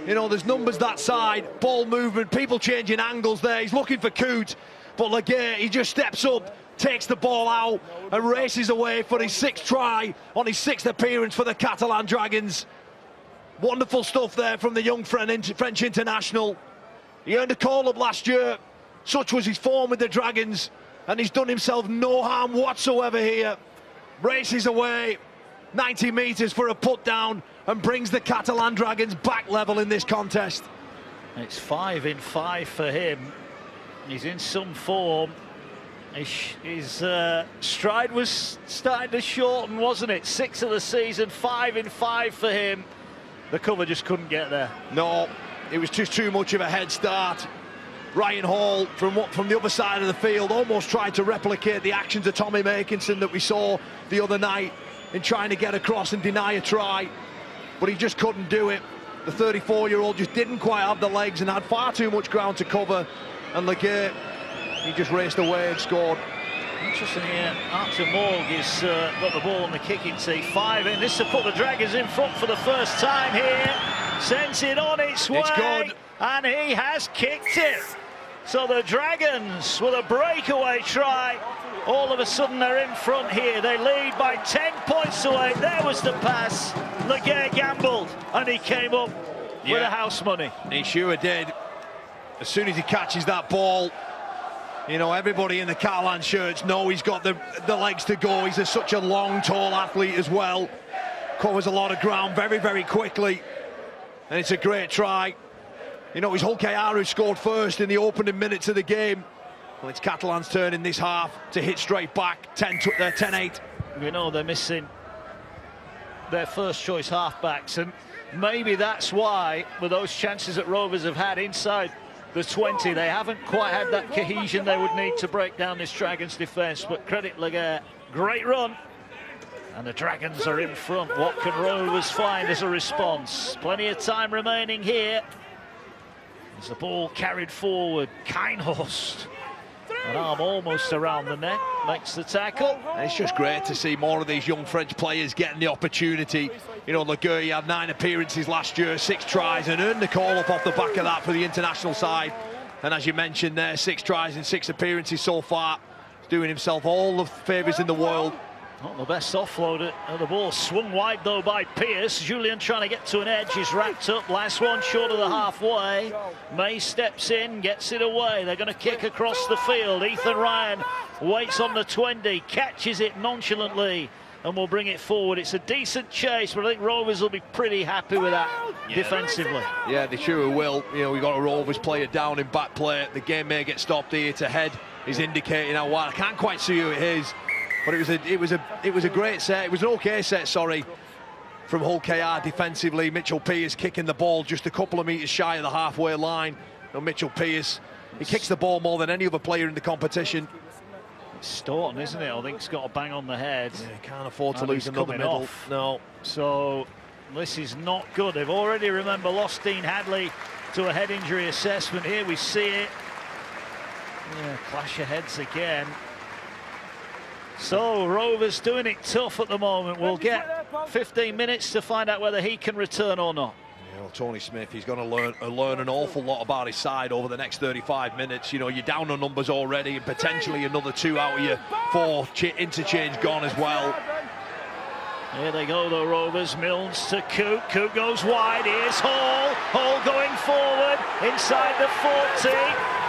You know, there's numbers that side, ball movement, people changing angles there. He's looking for Coot, but Laguerre, he just steps up, takes the ball out and races away for his 6th try on his 6th appearance for the Catalan Dragons. Wonderful stuff there from the young French international. He earned a call-up last year. Such was his form with the Dragons, and he's done himself no harm whatsoever here. Races away, 90 metres for a put down, and brings the Catalan Dragons back level in this contest. It's 5 in 5 for him. He's in some form. His stride was starting to shorten, wasn't it? 6 of the season, 5 in 5 for him. The cover just couldn't get there. No, it was just too much of a head start. Ryan Hall from the other side of the field almost tried to replicate the actions of Tommy Makinson that we saw the other night in trying to get across and deny a try, but he just couldn't do it. The 34-year-old just didn't quite have the legs and had far too much ground to cover, and Laguerre, he just raced away and scored. Interesting here, Arthur Morg has got the ball on the kicking tee. 5 in, this will put the Dragons in front for the first time here. Sends it on its way. It's good. And he has kicked it. So the Dragons with a breakaway try. All of a sudden they're in front here. They lead by 10 points away. There was the pass. Laguerre gambled and he came up with a house money. He sure did. As soon as he catches that ball, you know, everybody in the Catalan shirts know he's got the legs to go. He's such a long, tall athlete as well. covers a lot of ground very, very quickly, and it's a great try. You know, it was Hull KR who scored first in the opening minutes of the game. Well, it's Catalans' turn in this half to hit straight back, 10-8. You know, they're missing their first choice half-backs, and maybe that's why, with those chances that Rovers have had inside the 20, they haven't quite had that cohesion they would need to break down this Dragons defence. But credit Laguerre, great run. And the Dragons are in front. What can Rovers find as a response? Plenty of time remaining here. As the ball carried forward, Kinehorst, an arm almost around the neck, makes the tackle. And it's just great to see more of these young French players getting the opportunity. You know, Laguerre, he had 9 appearances last year, 6 tries, and earned the call-up off the back of that for the international side. And as you mentioned there, 6 tries and 6 appearances so far. He's doing himself all the favours in the world. Not the best offload. The ball swung wide though by Pearce. Julian trying to get to an edge, is wrapped up. Last one short of the halfway. May steps in, gets it away. They're going to kick across the field. Ethan Ryan waits on the 20, catches it nonchalantly, and will bring it forward. It's a decent chase, but I think Rovers will be pretty happy with that defensively. Yeah, they sure will. You know, we've got a Rovers player down in back play. The game may get stopped here. To head is indicating how wide. I can't quite see who it is. But it was a great set. It was an okay set, sorry, from Hull KR defensively. Mitchell Pearce kicking the ball just a couple of metres shy of the halfway line. You know, Mitchell Pearce, he kicks the ball more than any other player in the competition. It's Staunton, isn't it? I think he's got a bang on the head. Yeah, can't afford to lose another middle. Off. No. So this is not good. They've already, remember, lost Dean Hadley to a head injury assessment. Here we see it. Yeah, clash of heads again. So Rovers doing it tough at the moment. We'll get 15 minutes to find out whether he can return or not. Yeah, well, Tony Smith, he's going to learn an awful lot about his side over the next 35 minutes. You know, you're down on numbers already, and potentially another 2 out of your 4 interchange gone as well. Here they go, though, Rovers. Milnes to Coop. Coop goes wide. Here's Hall. Hall going forward inside the 40.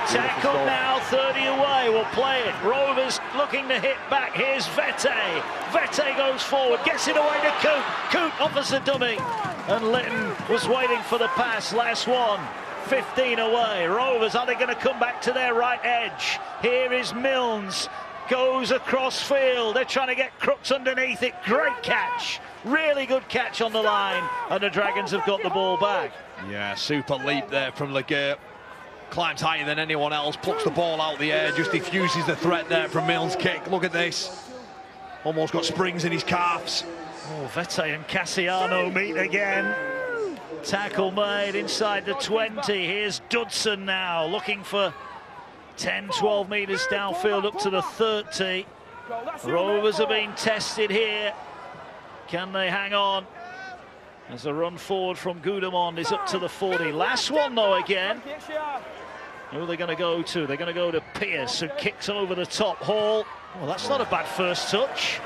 Tackled now, 30 away. We'll play it. Rovers looking to hit back. Here's Vete. Vete goes forward, gets it away to Coop. Coop offers a dummy. And Litton was waiting for the pass. Last one. 15 away. Rovers, are they going to come back to their right edge? Here is Milnes. Goes across field. They're trying to get Crooks underneath it. Great catch. Really good catch on the line. And the Dragons have got the ball back. Yeah, super leap there from Laguerre. Climbs higher than anyone else, plucks the ball out the air, just diffuses the threat there from Milnes' kick. Look at this. Almost got springs in his calves. Oh, Vete and Cassiano meet again. Tackle made inside the 20. Here's Dudson now, looking for 10, 12 metres downfield up to the 30. Rovers are being tested here. Can they hang on? As a run forward from Gudemond is up to the 40. Last one, though, again. Who are they going to go to? They're going to go to Pearce, who kicks over the top. Hall. Well, that's not a bad first touch.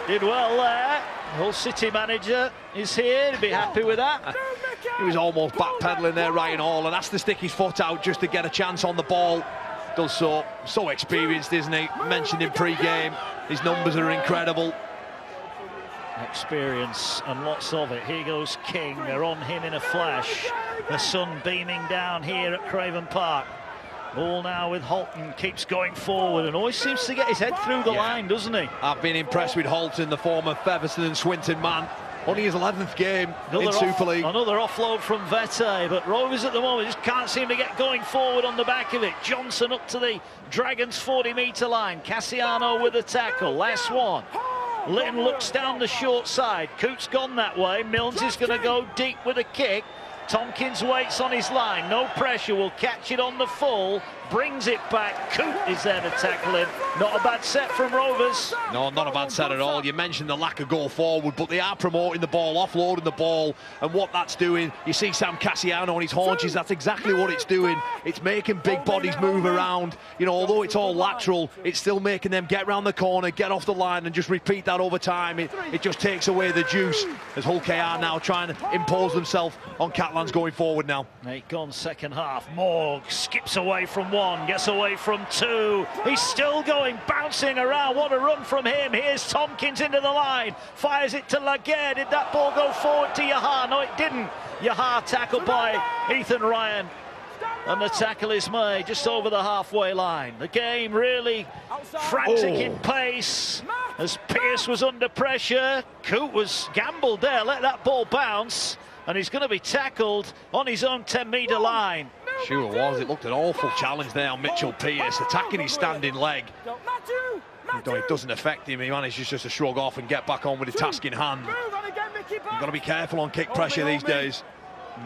Did well there. Hull City manager is here. He'd be happy with that. He was almost backpedaling there, Ryan Hall, and has to stick his foot out just to get a chance on the ball. Does so experienced, isn't he? Mentioned in pre-game, his numbers are incredible. Experience and lots of it. Here goes King. They're on him in a flash. The sun beaming down here at Craven Park. Ball now with Holton, keeps going forward and always seems to get his head through the line, doesn't he? I've been impressed with Holton, the former Featherstone and Swinton man. Only his 11th game in Super League. Another offload from Vete, but Rovers at the moment just can't seem to get going forward on the back of it. Johnson up to the Dragons 40-metre line. Cassiano with a tackle. Last one. Litton looks down the short side. Coop's gone that way. Milnes is going to go deep with a kick. Tompkins waits on his line. No pressure. Will catch it on the full. Brings it back. Coop is there to tackle him. Not a bad set from Rovers. No, not a bad set at all. You mentioned the lack of goal forward, but they are promoting the ball, offloading the ball, and what that's doing, you see Sam Cassiano on his haunches, that's exactly what it's doing. It's making big bodies move around. You know, although it's all lateral, it's still making them get round the corner, get off the line, and just repeat that over time. It just takes away the juice, as Hull KR now trying to impose themselves on Catalans going forward now. 8 gone second half. Morg skips away from one. one, gets away from two. He's still going, bouncing around. What a run from him. Here's Tompkins into the line, fires it to Laguerre. Did that ball go forward to Yahar? No, it didn't. Yahar tackled by Ethan Ryan. And the tackle is made just over the halfway line. The game really frantic in pace as Pearce was under pressure. Coote was gambled there, let that ball bounce, and he's going to be tackled on his own 10-metre line. Sure was. It looked an awful challenge there on Mitchell Pearce, attacking his standing leg. Though it doesn't affect him, he manages just to shrug off and get back on with the task in hand. You've got to be careful on kick pressure these days.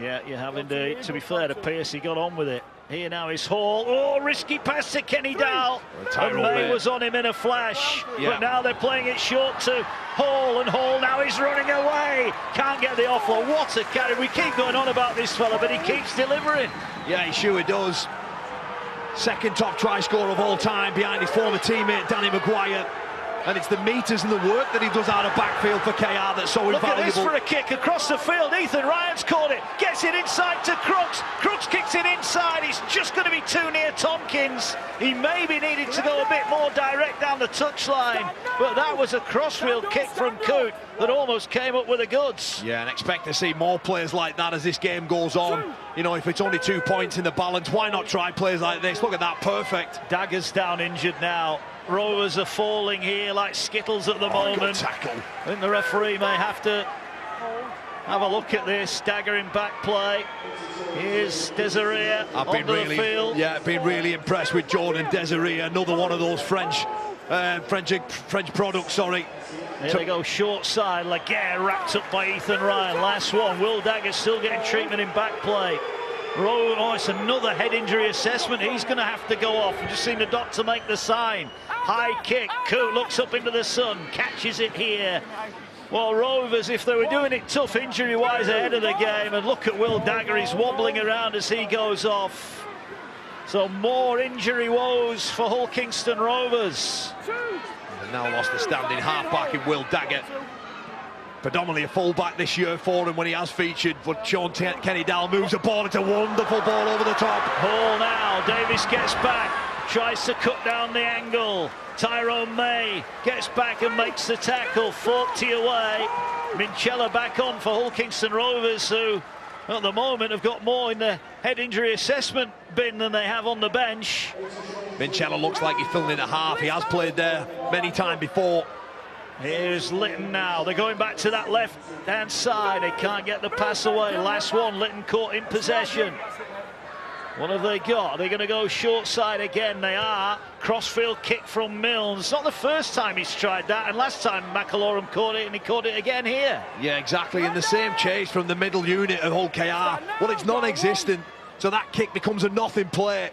Yeah, you have indeed. To be fair to Pearce, he got on with it. Here now is Hall. Oh, risky pass to Kenny Dow. And May was on him in a flash. Yeah. But now they're playing it short to Hall, and Hall now is running away. Can't get the offload. What a carry. We keep going on about this fella, but he keeps delivering. Yeah, he sure does. Second top try scorer of all time behind his former teammate Danny Maguire. And it's the metres and the work that he does out of backfield for KR that's so invaluable. Look at this for a kick across the field. Ethan Ryan's caught it, gets it inside to Crooks. Crooks kicks it inside. He's just going to be too near Tompkins. He maybe needed to go a bit more direct down the touchline, but that was a crossfield kick from Coote that almost came up with the goods. Yeah, and expect to see more players like that as this game goes on. You know, if it's only 2 points in the balance, why not try plays like this? Look at that, perfect. Dagger's down injured now. Rovers are falling here like skittles at the moment. Good tackle. I think the referee may have to have a look at this. Dagger in back play. Here's Desiree onto the field. Yeah, been really impressed with Jordan Desiree. Another one of those French products, sorry. Here they go, short side. Laguerre wrapped up by Ethan Ryan. Last one. Will Dagger still getting treatment in back play. Oh, it's another head injury assessment. He's going to have to go off. We've just seen the doctor make the sign. High kick. Coote looks up into the sun, catches it here. Well, Rovers, if they were doing it tough injury-wise ahead of the game, and look at Will Dagger, he's wobbling around as he goes off. So more injury woes for Hull Kingston Rovers. And now lost the standing half-back in Will Dagger. Predominantly a full-back this year for him when he has featured, but Sean Kenny Dow moves the ball. It's a wonderful ball over the top. Hall now, Davis gets back, tries to cut down the angle. Tyrone May gets back and makes the tackle, 40 away. Minchella back on for Hull Kingston Rovers, who at the moment have got more in the head injury assessment bin than they have on the bench. Minchella looks like he's filling in a half. He has played there many times before. Here's Litton now. They're going back to that left-hand side. They can't get the pass away. Last one, Litton caught in possession. What have they got? Are they going to go short side again? They are. Crossfield kick from Milnes. It's not the first time he's tried that, and last time McAlorum caught it, and he caught it again here. Yeah, exactly. In the same chase from the middle unit of Hull KR. Well, it's non-existent, so that kick becomes a nothing play.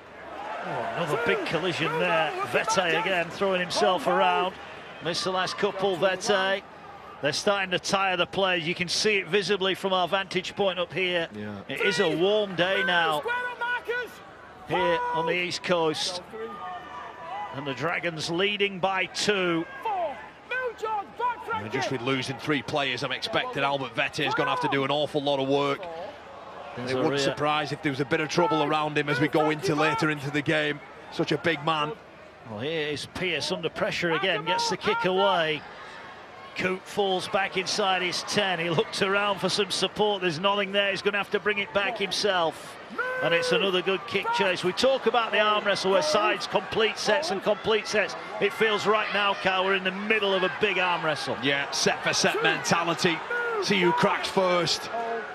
Oh, another big collision there. Vete again throwing himself around. Missed the last couple, Vete. They're starting to tire the players. You can see it visibly from our vantage point up here. Yeah. It is a warm day now here on the East Coast. And the Dragons leading by 2. And just with losing 3 players, I'm expecting Albert Vete is going to have to do an awful lot of work. It wouldn't surprise if there was a bit of trouble around him as we go into later into the game. Such a big man. Well, here is Pearce under pressure again, gets the kick away. Coote falls back inside his 10. He looks around for some support. There's nothing there. He's going to have to bring it back himself. And it's another good kick chase. We talk about the arm wrestle where sides complete sets and complete sets. It feels right now, Cal, we're in the middle of a big arm wrestle. Yeah, set for set mentality. See who cracks first.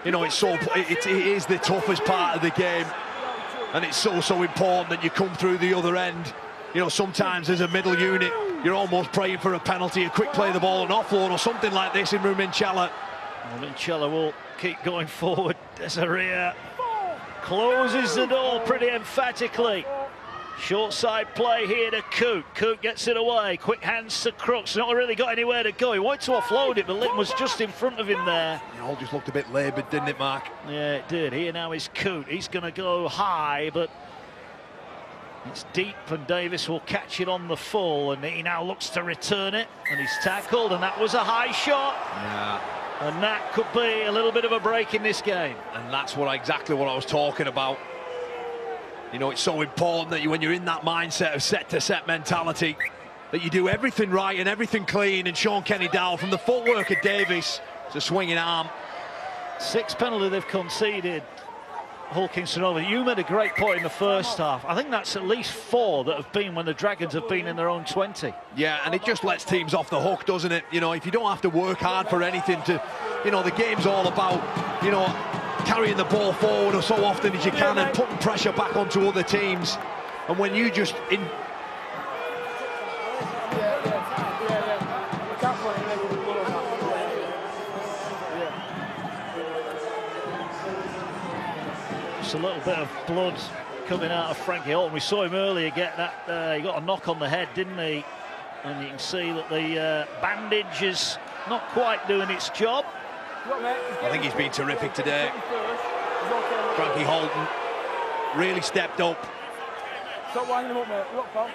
You know, it is the toughest part of the game. And it's so important that you come through the other end. You know, sometimes as a middle unit, you're almost praying for a penalty, a quick play the ball, an offload or something like this in Minchella. Well, Minchella will keep going forward. Desiree closes the door pretty emphatically. Short side play here to Coote. Coote gets it away. Quick hands to Crooks. Not really got anywhere to go. He wanted to offload it, but Litton was just in front of him there. It all just looked a bit laboured, didn't it, Mark? Yeah, it did. Here now is Coote. He's going to go high, but it's deep, and Davis will catch it on the full, and he now looks to return it, and he's tackled, and that was a high shot. Yeah. And that could be a little bit of a break in this game. And that's exactly what I was talking about. You know, it's so important that when you're in that mindset of set-to-set mentality, that you do everything right and everything clean. And Sean Kenny-Dowell, from the footwork of Davies, it's a swinging arm. 6th penalty they've conceded, Hull Kingston Rovers. You made a great point in the first half. I think that's at least 4 that have been when the Dragons have been in their own 20. Yeah, and it just lets teams off the hook, doesn't it? You know, if you don't have to work hard for anything to, you know, the game's all about, you know, carrying the ball forward or so often as you can and putting pressure back onto other teams. And when you just Just a little bit of blood coming out of Frankie Holton. We saw him earlier get that, he got a knock on the head, didn't he? And you can see that the bandage is not quite doing its job. I think he's been terrific today. Frankie Holton really stepped up. Stop winding him up, mate. Look, pal.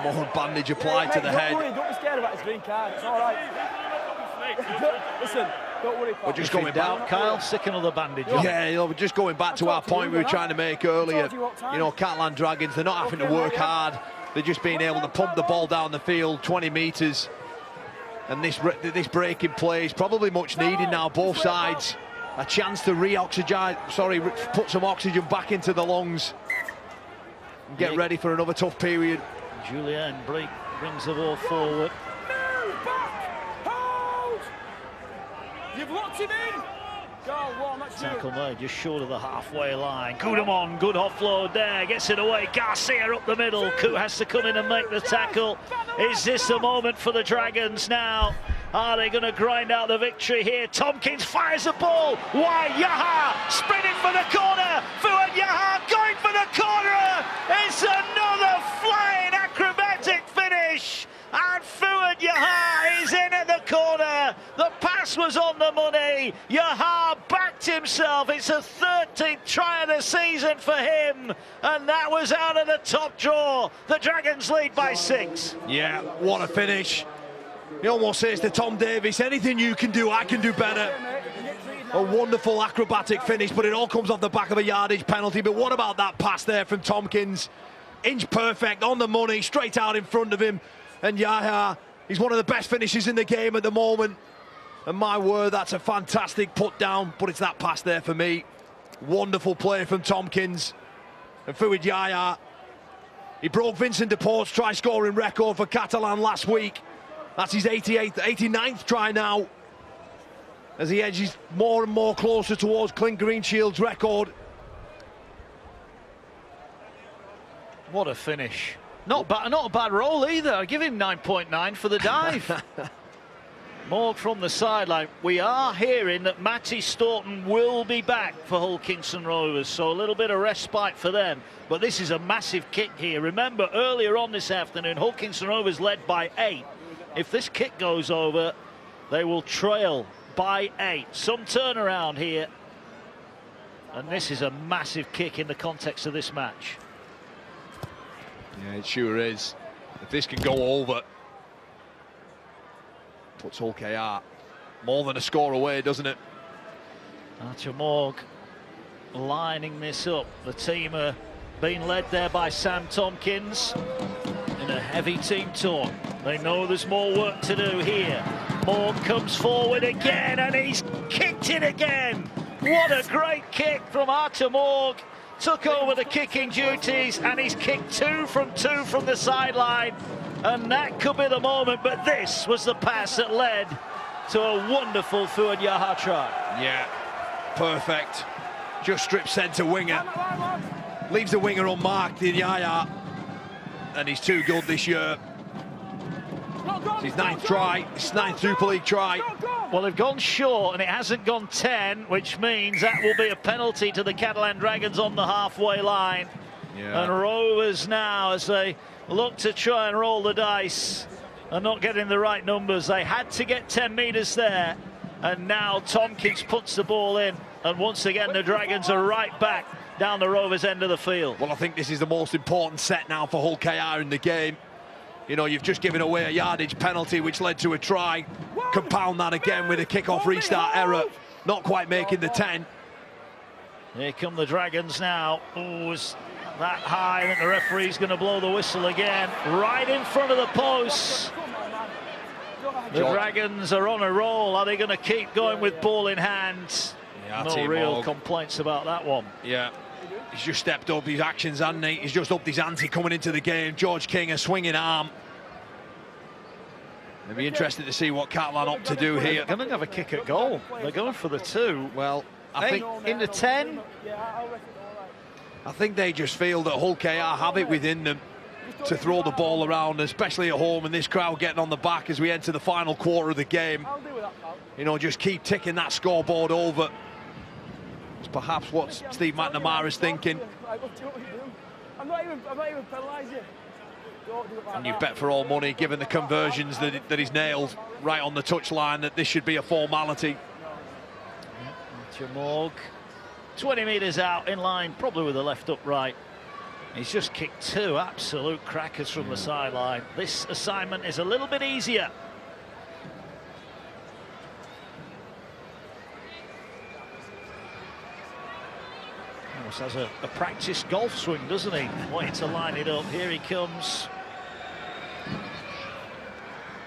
More bandage applied to the head. Don't worry, don't be scared about his green card. It's all right. Listen, don't worry, pal. We're just going back. Kyle, stick another bandage. Yeah, you know, we're just going back to our point we were trying to make earlier. You know, Catalan Dragons, they're not having to work hard. They're just being able to pump the ball down the field 20 metres. And this breaking play is probably much needed now, both sides. A chance to put some oxygen back into the lungs and get ready for another tough period. Julian brings the ball forward. Move back! Hold! You've locked him in! Go on, let's do it. Tackle made just short of the halfway line. Gudamon, good offload there, gets it away. Garcia up the middle. Coot has to come in and make the tackle. Is this the moment for the Dragons now? Are they going to grind out the victory here? Tompkins fires the ball. Why? Yaha sprinting for the corner. Fuad Yaha going for the corner. It's another flying acrobatic finish. And Fuad Yaha is in at the corner. The pass was on the money. Yaha backed himself. It's a 13th try of the season for him. And that was out of the top drawer. The Dragons lead by 6. Yeah, what a finish. He almost says to Tom Davies, anything you can do, I can do better. A wonderful acrobatic finish, but it all comes off the back of a yardage penalty. But what about that pass there from Tompkins? Inch perfect, on the money, straight out in front of him. And Yahya, he's one of the best finishes in the game at the moment. And my word, that's a fantastic put down, but it's that pass there for me. Wonderful play from Tompkins. And Fuad Yahya, he broke Vincent Deport's try-scoring record for Catalan last week. That's his 89th try now, as he edges more and more closer towards Clint Greenshield's record. What a finish. Not a bad roll either. I give him 9.9 for the dive. Morg from the sideline. We are hearing that Matty Staunton will be back for Hull Kingston Rovers, so a little bit of respite for them. But this is a massive kick here. Remember, earlier on this afternoon, Hull Kingston Rovers led by 8. If this kick goes over, they will trail by 8. Some turnaround here. And this is a massive kick in the context of this match. Yeah, it sure is. If this can go over, puts Hull KR more than a score away, doesn't it? Archer Morg lining this up. The team are being led there by Sam Tompkins in a heavy team talk. They know there's more work to do here. Morg comes forward again and he's kicked it again. What a great kick from Archer Morg. Took over the kicking duties and he's kicked 2 from 2 from the sideline. And that could be the moment, but this was the pass that led to a wonderful Fuad Yaha try. Yeah, perfect. Just strip centre winger. Leaves the winger unmarked in Yaya. And he's too good this year. It's his 9th try, his 9th Super League try. Well, they've gone short and it hasn't gone 10, which means that will be a penalty to the Catalan Dragons on the halfway line. Yeah. And Rovers now, as they look to try and roll the dice, are not getting the right numbers. They had to get 10 metres there, and now Tompkins puts the ball in, and once again the Dragons are right back down the Rovers end of the field. Well, I think this is the most important set now for Hull KR in the game. You know, you've just given away a yardage penalty which led to a try. Compound that again with a kick-off restart error, not quite making the 10. Here come the Dragons now. Oh, as that high that the referee's going to blow the whistle again. Right in front of the posts. The Dragons are on a roll. Are they going to keep going with ball in hand? Yeah, no real complaints about that one. Yeah, he's just stepped up his actions, hasn't he? He's just upped his ante coming into the game. George King, a swinging arm. It'll be interesting to see what Catalan opt to do here. They're going to have a kick at goal. They're going for the 2. Well, I think in the 10. I think they just feel that Hull KR have it within them to throw the ball around, especially at home, and this crowd getting on the back as we enter the final quarter of the game. You know, just keep ticking that scoreboard over. It's perhaps what Steve McNamara is thinking. I'm not even penalised you. And you bet for all money, given the conversions that he's nailed right on the touchline, that this should be a formality. Jamorg, 20 metres out, in line, probably with the left upright. He's just kicked 2 absolute crackers from the sideline. This assignment is a little bit easier. Almost has a practice golf swing, doesn't he? Waiting to line it up. Here he comes.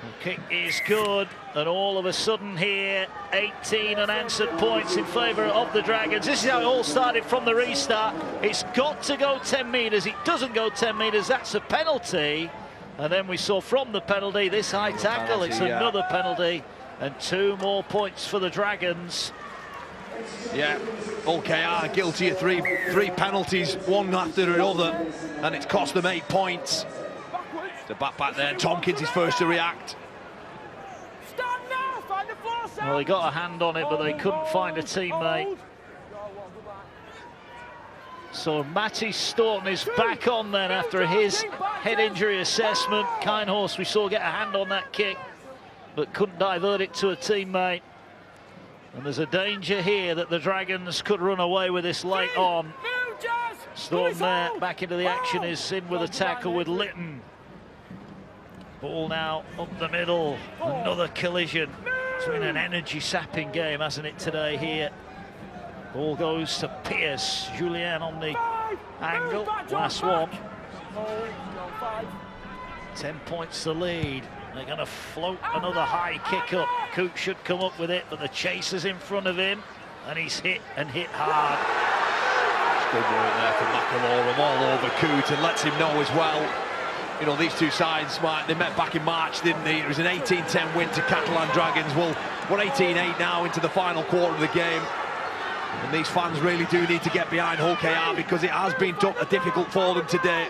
The kick is good, and all of a sudden here, 18 unanswered points in favour of the Dragons. This is how it all started from the restart. It's got to go 10 metres. It doesn't go 10 metres. That's a penalty. And then we saw from the penalty this high tackle. It's another penalty, and 2 more points for the Dragons. Yeah, Hull KR guilty of three penalties, one after another, and it's cost them 8 points. The back there, Tompkins is first to react. Well, they got a hand on it, but they couldn't find a teammate. So Matty Staunton is back on then after his head injury assessment. Kindhorse we saw get a hand on that kick, but couldn't divert it to a teammate. And there's a danger here that the Dragons could run away with this late on. Staunton there, back into the action, is in with a tackle with Litton. Ball now up the middle, another collision. It's been an energy-sapping game, hasn't it, today here? Ball goes to Pierce. Julien on the angle, last one. 10 points to lead. They're going to float another high kick up. Coote should come up with it, but the chaser's in front of him, and he's hit and hit hard. Good work there from McElroy, all over Coote, and lets him know as well. You know, these two sides, they met back in March, didn't they? It was an 18-10 win to Catalan Dragons. Well, we're 18-8 now into the final quarter of the game. And these fans really do need to get behind Hull KR because it has been difficult for them today.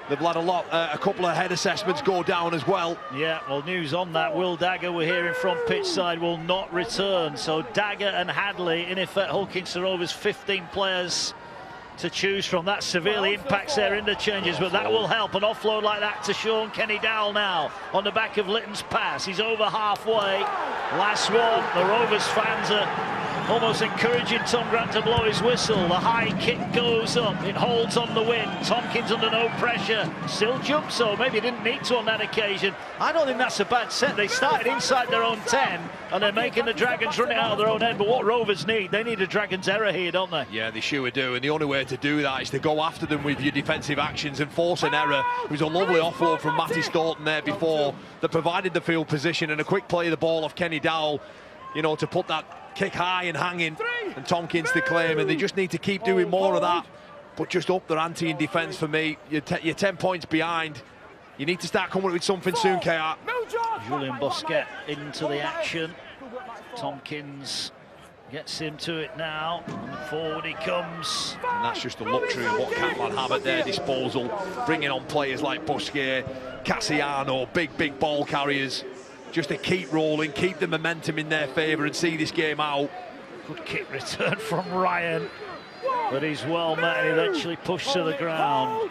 They've let a couple of head assessments go down as well. Yeah, well, news on that. Will Dagger, we're hearing from pitch side, will not return. So Dagger and Hadley, in effect, Hull Kingston Rovers 15 players to choose from. That severely impacts their interchanges, but that will help. An offload like that to Sean Kenny Dowell now on the back of Litton's pass. He's over halfway. Last one. The Rovers fans are almost encouraging Tom Grant to blow his whistle. The high kick goes up. It holds on the wing. Tompkins under no pressure. Still jumps, so maybe didn't need to on that occasion. I don't think that's a bad set. They started inside their own 10, and they're making the Dragons run it out of their own end. But what Rovers need, they need a Dragons error here, don't they? Yeah, they sure do. And the only way to do that is to go after them with your defensive actions and force an error. It was a lovely offload from Matty Staunton there before that provided the field position, and a quick play of the ball off Kenny Dowell, you know, to put that kick high and hanging, and Tompkins to claim, and they just need to keep doing more of that, but just up their ante in defence for me. You're 10 points behind. You need to start coming up with something soon, KR. Julian Bosquet into the action. Tompkins gets into it now, and forward he comes. And that's just the luxury of what Catalan have at their disposal, bringing on players like Bosquet, Cassiano, big ball carriers, just to keep rolling, keep the momentum in their favour and see this game out. Good kick return from Ryan, but he's well met and eventually pushed to the ground.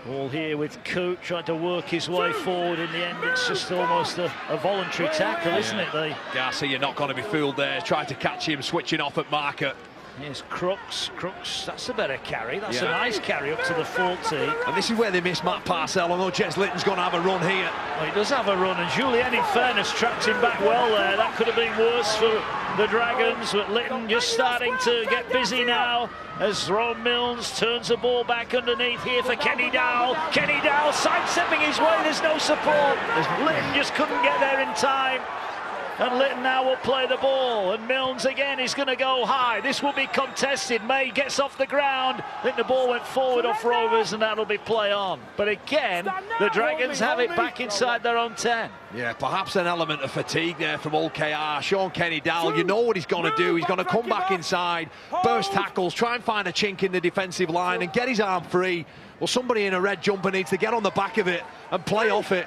Ball here with Coote trying to work his way forward. In the end, it's just almost a voluntary tackle, isn't it? Garcia, you're not going to be fooled there. Tried to catch him, switching off at marker. Here's Crooks. Crooks, that's a better carry. That's a nice carry up to the 40. And this is where they miss Matt Parcell. I know Jez Litton's going to have a run here. Well, he does have a run, and Julien, in fairness, trapped him back well there. That could have been worse for the Dragons, with Litton just starting to get busy now as Ron Milnes turns the ball back underneath here for Kenny Dowell. Kenny Dowell sidestepping his way, there's no support. Litton just couldn't get there in time. And Litton now will play the ball, and Milnes again is going to go high. This will be contested. May gets off the ground. I think the ball went forward off Rovers, and that'll be play on. But again, the Dragons have it back inside their own 10. Yeah, perhaps an element of fatigue there from old KR. Sean Kenny Dowell, you know what he's going to do. He's going to come back inside, burst tackles, try and find a chink in the defensive line and get his arm free. Well, somebody in a red jumper needs to get on the back of it and play off it.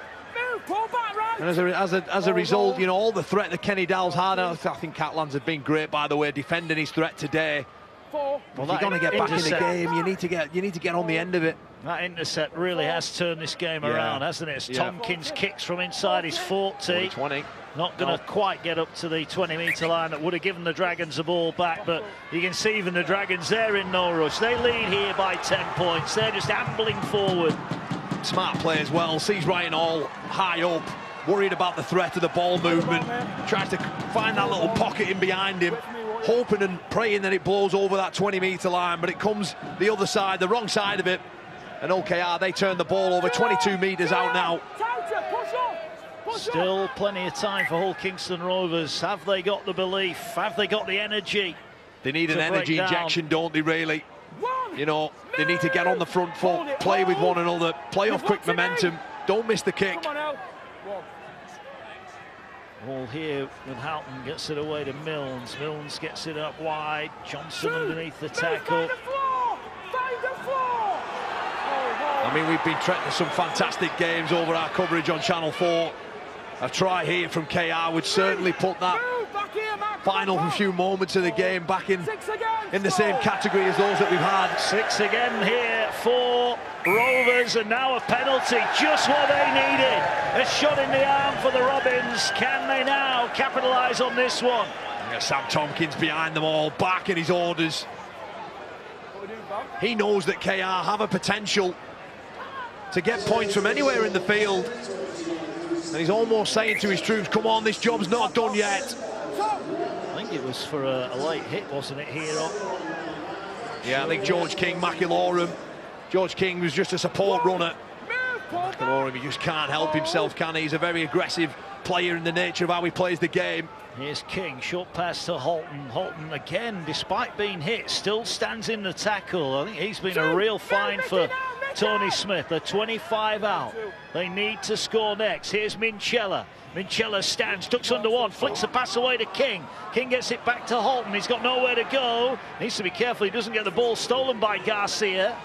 And as a result, you know, all the threat that Kenny Dowell's had, I think Catalans have been great, by the way, defending his threat today. Well, if you're going to get back in the game, you need to get on the end of it. That intercept really has turned this game around, hasn't it? As Tompkins kicks from inside his 40. 20. Not going to quite get up to the 20-metre line. That would have given the Dragons the ball back, but you can see even the Dragons, they're in no rush. They lead here by 10 points. They're just ambling forward. Smart play as well, sees Ryan Hall high up, worried about the threat of the ball movement, tries to find that little pocket in behind him, hoping and praying that it blows over that 20-metre line, but it comes the other side, the wrong side of it, and OKR, they turn the ball over 22 metres out now. Still plenty of time for Hull Kingston Rovers. Have they got the belief? Have they got the energy? They need an energy injection, don't they, really? You know, they need to get on the front foot, play with one another, play off quick momentum, don't miss the kick. Ball here with Houghton, gets it away to Milnes. Milnes gets it up wide. Johnson underneath the tackle. I mean, we've been treating some fantastic games over our coverage on Channel 4. A try here from KR would certainly put that final few moments of the game back in the same category as those that we've had. 6 again here for Rovers, and now a penalty, just what they needed. A shot in the arm for the Robins. Can they now capitalise on this one? Yeah, Sam Tompkins behind them all, back in his orders. He knows that KR have a potential to get points from anywhere in the field. And he's almost saying to his troops, come on, this job's not done yet. I think it was for a late hit, wasn't it, here? Yeah, I think George King, Macilorum. George King was just a support runner. Macilorum, he just can't help himself, can he? He's a very aggressive player in the nature of how he plays the game. Here's King, short pass to Holton. Holton again, despite being hit, still stands in the tackle. I think he's been a real find for Tony Smith. They're 25 out. They need to score next. Here's Minchella. Minchella stands, ducks under one, flicks the pass away to King. King gets it back to Holton. He's got nowhere to go. Needs to be careful he doesn't get the ball stolen by Garcia.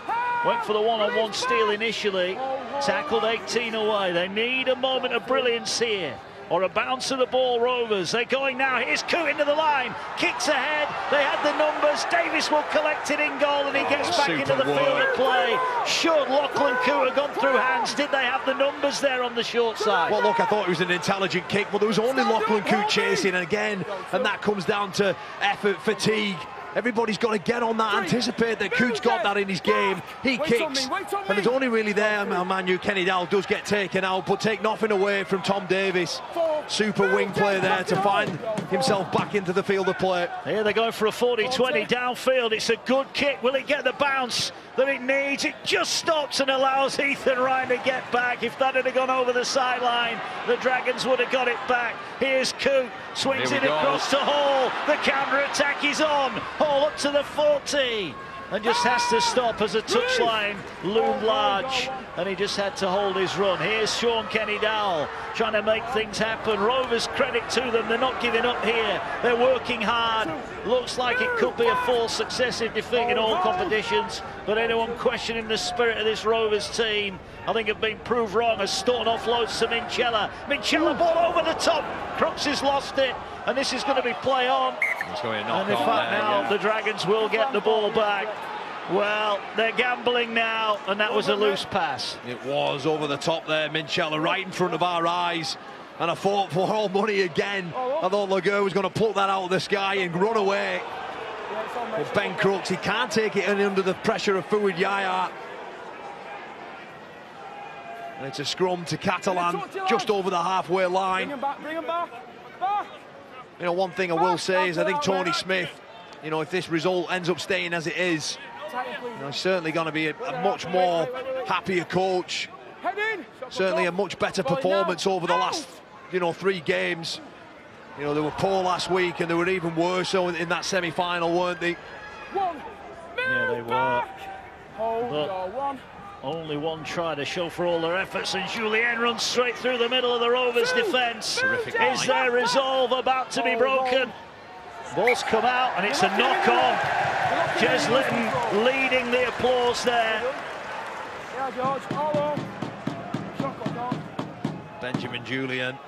Went for the one-on-one steal initially. Tackled 18 away. They need a moment of brilliance here, or a bounce of the ball. Rovers, they're going now. Here's Coote into the line, kicks ahead. They had the numbers. Davis will collect it in goal, and he gets back into the field of play. Should Lachlan Coote have gone through hands? Did they have the numbers there on the short side? Well, look, I thought it was an intelligent kick, but there was only Lachlan Coote chasing, and again, and that comes down to effort, fatigue. Everybody's got to get on that, anticipate that Coote's got that in his game. He kicks, and it's only really there, Manu, Kenny Dowell does get taken out, but take nothing away from Tom Davis. Super wing play there to find himself back into the field of play. Here they're going for a 40-20 downfield. It's a good kick. Will it get the bounce that it needs? It just stops and allows Ethan Ryan to get back. If that had gone over the sideline, the Dragons would have got it back. Here's Coote, swings it across to Hall. The counter-attack is on. Hall up to the 40. And just has to stop as a touchline loomed large, and he just had to hold his run. Here's Sean Kenny Dowell trying to make things happen. Rovers, credit to them, they're not giving up here. They're working hard. Looks like it could be a fourth successive defeat in all competitions, but anyone questioning the spirit of this Rovers team, I think have been proved wrong, as Staunton offloads to Minchella. Minchella, ball over the top. Crooks has lost it, and this is going to be play on. And in fact now the Dragons will get the ball back. Well, they're gambling now, and that was a loose pass. It was over the top there, Minchella, right in front of our eyes. And I fought for all money again. I thought Laguerre was going to pluck that out of the sky and run away. But Ben Crooks, he can't take it under the pressure of Fouad Yaya. And it's a scrum to Catalan, just over the halfway line. Bring him back, bring him back. You know, one thing I will say is I think Tony Smith, you know, if this result ends up staying as it is, you know, he's certainly going to be a much more happier coach. Certainly a much better performance over the last, you know, 3 games. You know, they were poor last week and they were even worse so in that semi-final, weren't they? Yeah, they were. But only one try to show for all their efforts, and Julien runs straight through the middle of the Rovers' defence. Is their resolve about to be broken? Ball's come out and it's a knock-on. Jez Litton leading the applause there. Benjamin Julien,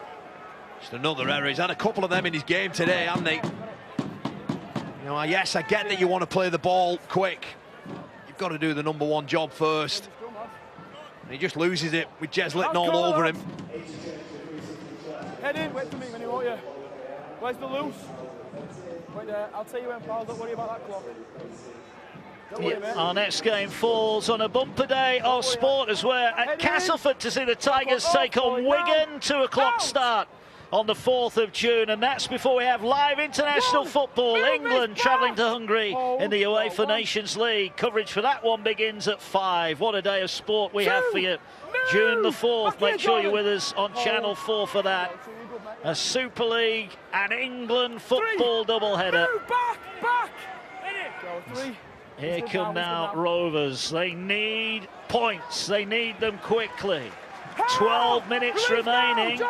just another error. He's had a couple of them in his game today, hasn't he? You know, yes, I get that you want to play the ball quick. You've got to do the #1 job first. And he just loses it with Jez Litton all over him. Head in, wait for me when you want you. Where's the loose? Wait there, I'll tell you when, pal, don't worry about that clock. Our next game falls on a bumper day of sport as we're at Castleford to see the Tigers take on Wigan. 2 o'clock start on the 4th of June, and that's before we have live international football. England travelling to Hungary in the UEFA Nations League. Coverage for that one begins at 5. What a day of sport we have for you. June the 4th, make sure you're with us on Channel 4 for that. A Super League and England football doubleheader. Here come now Rovers. They need points. They need them quickly. 12 minutes remaining.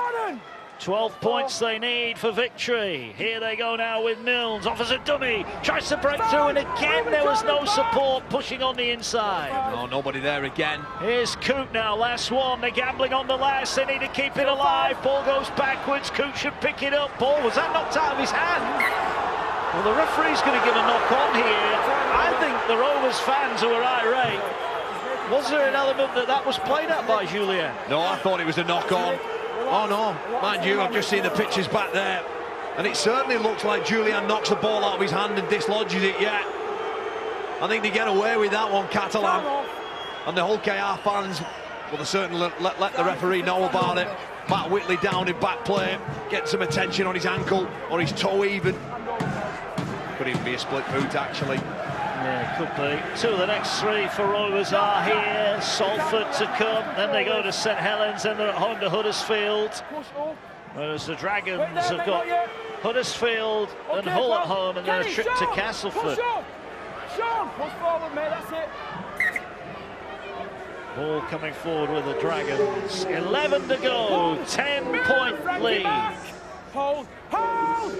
12 points they need for victory. Here they go now with Milnes. Offers a dummy. Tries to break through, and again there was no support pushing on the inside. No, nobody there again. Here's Coote now. Last one. They're gambling on the last. They need to keep it alive. Ball goes backwards. Coote should pick it up. Ball, was that knocked out of his hand? Well, the referee's going to give a knock on here. I think the Rovers fans who are irate. Was there an element that was played at by Julien? No, I thought it was a knock on. Oh no, mind you, I've just seen the pictures back there, and it certainly looks like Julien knocks the ball out of his hand and dislodges it. Yet I think they get away with that one, Catalan. And the Hull KR fans, well, they certainly let the referee know about it. Matt Whitley down in back play, get some attention on his ankle or his toe even. Could even be a split boot, actually. Yeah, could be. 2 of the next 3 for Rovers are here. Salford to come, then they go to St Helens, then they're at home to Huddersfield. Whereas the Dragons have got Huddersfield and Hull at home, and then a trip to Castleford. Sean, push forward, mate, that's it. Ball coming forward with the Dragons. 11 to go, 10-point lead. Hold, hold!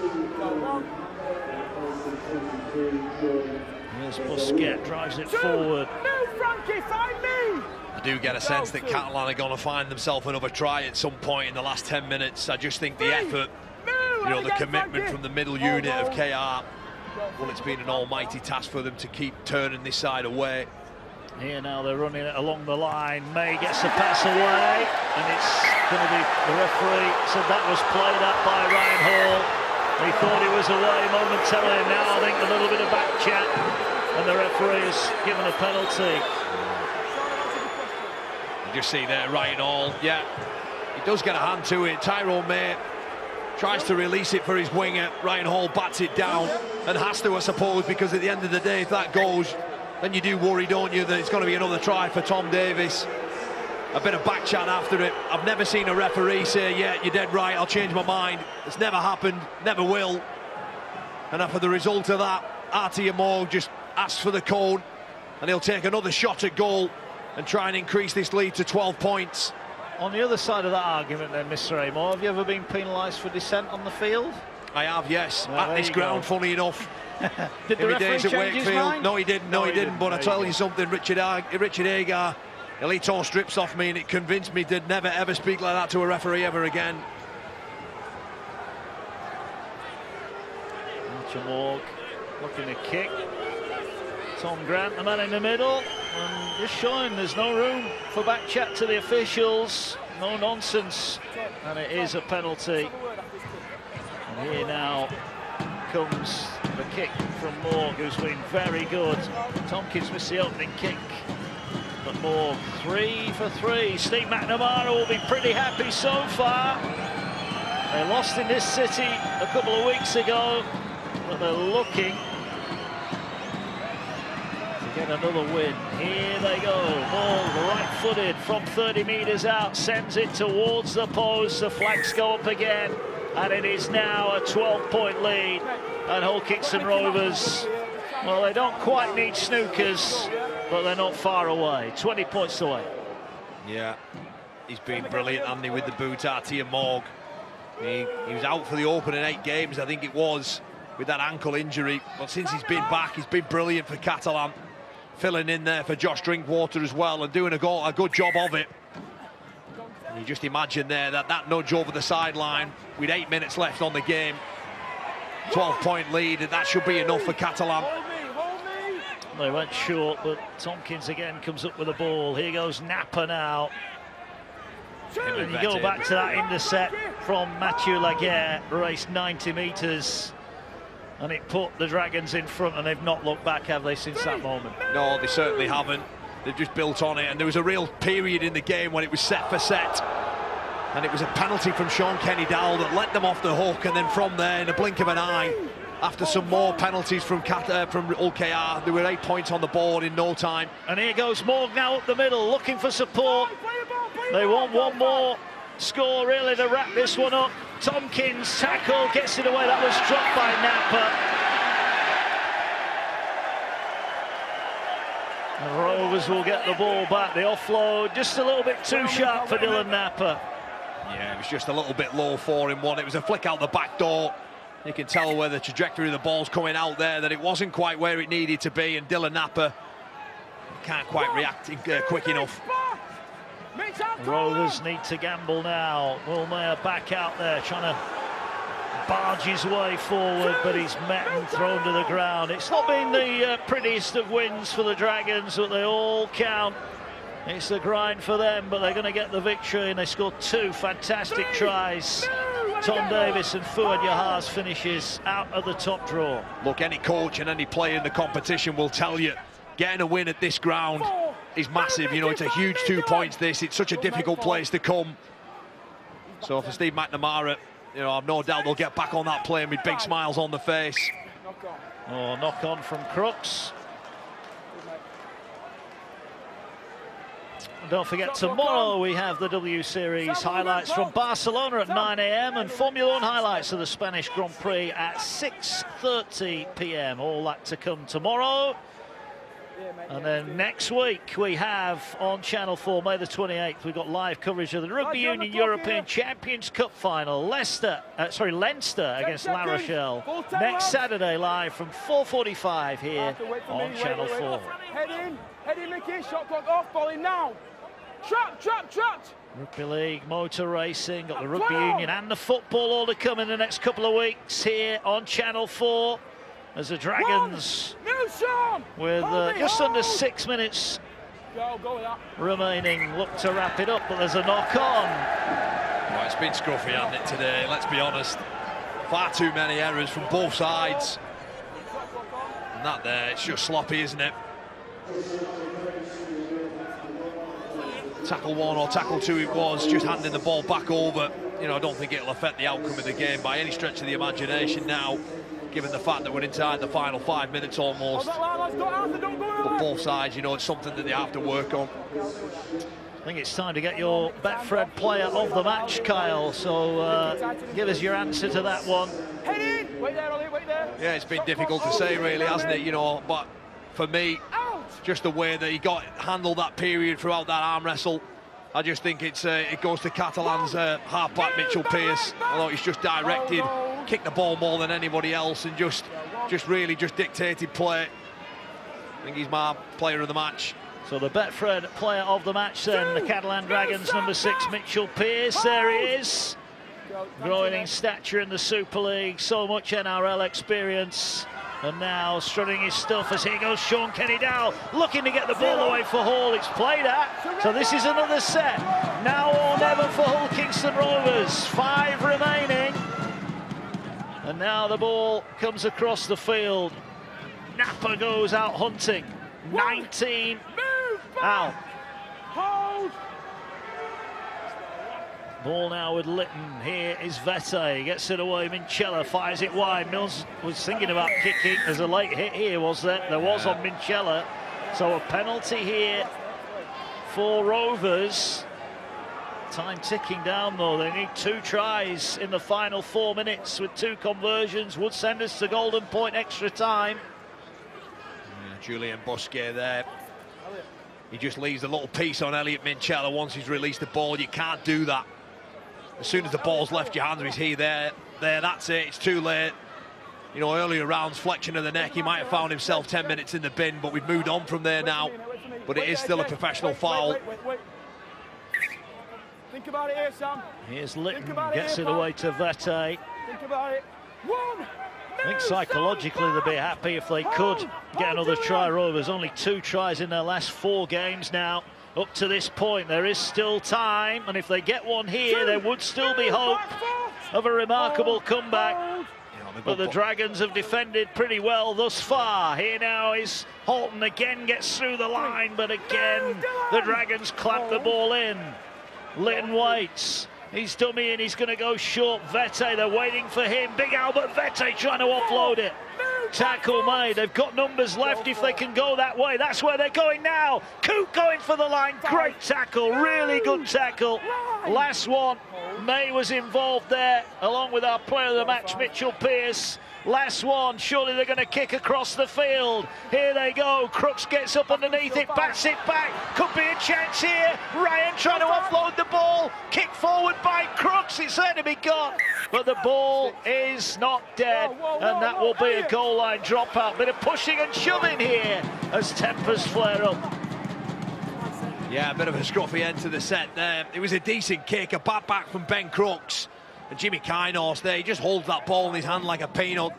Here's Busquets, drives it forward. No, Frankie, find me! I do get a sense that Catalan are going to find themselves another try at some point in the last 10 minutes. I just think the effort, you know, the commitment from the middle unit of KR, well, it's been an almighty task for them to keep turning this side away. Here now they're running it along the line. May gets the pass away, and it's going to be the referee said that was played up by Ryan Hall. He thought he was away momentarily. Now I think a little bit of back chat, and the referee has given a penalty. You just see there Ryan Hall, yeah, he does get a hand to it. Tyrone May tries to release it for his winger. Ryan Hall bats it down, and has to, I suppose, because at the end of the day, if that goes, then you do worry, don't you, that it's going to be another try for Tom Davies. A bit of back chat after it. I've never seen a referee say, yeah, you're dead right, I'll change my mind. It's never happened, never will. And after the result of that, Artie Amor just asks for the cone, and he'll take another shot at goal and try and increase this lead to 12 points. On the other side of that argument then, Mr. Amor, have you ever been penalised for dissent on the field? I have, yes, Well, at this ground, funny enough. Did the referee days at change his Wakefield. mind? No, he didn't. No, he didn't. But I tell you something, Richard Agar, he tore strips off me, and it convinced me to never ever speak like that to a referee ever again. Morg looking to kick. Tom Grant, the man in the middle, and just showing there's no room for back chat to the officials. No nonsense, and it is a penalty. And here now comes the kick from Morg, who's been very good. Tompkins missed the opening kick, but Morg 3 for 3. Steve McNamara will be pretty happy so far. They lost in this city a couple of weeks ago, but they're looking to get another win. Here they go. Ball right-footed from 30 metres out, sends it towards the post. The flags go up again, and it is now a 12-point lead. And Hull Kingston Rovers, well, they don't quite need snookers, but they're not far away. 20 points away. Yeah, he's been brilliant, Andy, with the boot. Artia Morg. He was out for the opening 8 games, I think it was, with that ankle injury. But since he's been back, he's been brilliant for Catalan, filling in there for Josh Drinkwater as well, and doing a good job of it. And you just imagine there that nudge over the sideline with 8 minutes left on the game. 12-point lead, and that should be enough for Catalan. They went short, but Tompkins again comes up with the ball. Here goes Napa now. And you go back to that intercept from Mathieu Laguerre, raced 90 metres, and it put the Dragons in front, and they've not looked back, have they, since that moment? No, they certainly haven't. They've just built on it, and there was a real period in the game when it was set for set, and it was a penalty from Sean Kenny-Dowell that let them off the hook, and then from there, in a blink of an eye, after some more penalties from Hull KR, there were 8 points on the board in no time. And here goes Morg now up the middle, looking for support. They want one more score, really, to wrap this one up. Tompkins tackle, gets it away. That was dropped by Napa. The Rovers will get the ball back. The offload just a little bit too sharp for Dylan Napa. Yeah, it was just a little bit low for him. It was a flick out the back door. You can tell where the trajectory of the ball's coming out there, that it wasn't quite where it needed to be, and Dylan Napa can't quite react quick enough. The Rovers need to gamble now. Wilmere back out there, trying to barge his way forward, but he's met and thrown to the ground. It's not been the prettiest of wins for the Dragons, but they all count. It's the grind for them, but they're going to get the victory, and they scored 2 fantastic tries. Tom Davis and Fuad Yahars finishes out of the top draw. Look, any coach and any player in the competition will tell you, getting a win at this ground is massive. You know, it's a huge 2 points this. It's such a difficult place to come. So for Steve McNamara, you know, I've no doubt they'll get back on that plane with big smiles on the face. Oh, knock on from Crooks. And don't forget, tomorrow we have the W Series highlights from Barcelona at 9 AM and Formula 1 highlights of the Spanish Grand Prix at 6:30 PM. All that to come tomorrow. And then next week we have on Channel 4, May the 28th, we've got live coverage of the Rugby Union European Champions Cup final. Leinster against La Rochelle. Next Saturday live from 4:45 here on Channel 4. Head in, Mickey, shot clock off, ball in now. Trapped. Rugby League, motor racing, got the Rugby Union and the football all to come in the next couple of weeks here on Channel 4. As the Dragons, with just under 6 minutes remaining, look to wrap it up, but there's a knock-on. Well, it's been scruffy, hasn't it, today? Let's be honest. Far too many errors from both sides. And that there, it's just sloppy, isn't it? Tackle 1 or tackle 2 it was, just handing the ball back over. You know, I don't think it'll affect the outcome of the game by any stretch of the imagination now, given the fact that we're inside the final 5 minutes almost. But both sides, you know, it's something that they have to work on. I think it's time to get your Betfred player of the match, Kyle. So give us your answer to that one. Head in! Wait there, Ollie, wait there. Yeah, it's been difficult to say, really, hasn't it? You know, but for me, just the way that he handled that period throughout that arm wrestle, I just think it goes to Catalan's halfback Mitchell Pearce. Although he's just directed, kicked the ball more than anybody else, and just really dictated play. I think he's my player of the match. So the Betfred player of the match then, the Catalan Dragons, number 6, Mitchell Pearce. There he is, growing in stature in the Super League, so much NRL experience. And now strutting his stuff as here goes Sean Kenny-Dowell, looking to get the ball away for Hall. It's played at, so this is another set. Now or never for Hull Kingston Rovers. 5 remaining. And now the ball comes across the field. Napa goes out hunting. 19 out. Ball now with Litton. Here is Vete. Gets it away. Minchella fires it wide. Mills was thinking about kicking. There's a late hit here, was there? There was on Minchella. So a penalty here for Rovers. Time ticking down though. They need 2 tries in the final 4 minutes with 2 conversions. Would send us to golden point extra time. Julian Busquet there. He just leaves a little piece on Elliot Minchella once he's released the ball. You can't do that. As soon as the ball's left your hands, he's here, there, that's it. It's too late. You know, earlier rounds, flexion of the neck, he might have found himself 10 minutes in the bin, but we've moved on from there now. But it is still a professional foul. Wait. Think about it here, Sam. Here's Litton, gets it away to Vete. Think about it. I think psychologically they'd be happy if they could get another try. Rovers only 2 tries in their last 4 games now. Up to this point, there is still time, and if they get one here, there would still be hope of a remarkable comeback. But the Dragons have defended pretty well thus far. Here now is Halton, again gets through the line, but again the Dragons clamp the ball in. Litton waits. He's dummy and he's going to go short. Vete, they're waiting for him. Big Albert Vete trying to offload it. Tackle made. They've got numbers left if they can go that way. That's where they're going now. Coop going for the line. Great tackle. Really good tackle. Last one. May was involved there, along with our player of the match, Mitchell Pearce. Last one. Surely they're going to kick across the field. Here they go. Crooks gets up underneath it, bats it back. Could be a chance here. Ryan trying to offload the ball. Kick forward by Crooks. It's there to be got. But the ball is not dead. And that will be a goal line dropout. Bit of pushing and shoving here as tempers flare up. Yeah, a bit of a scruffy end to the set there. It was a decent kick, a bat back from Ben Crooks. And Jimmy Kynors there, he just holds that ball in his hand like a peanut.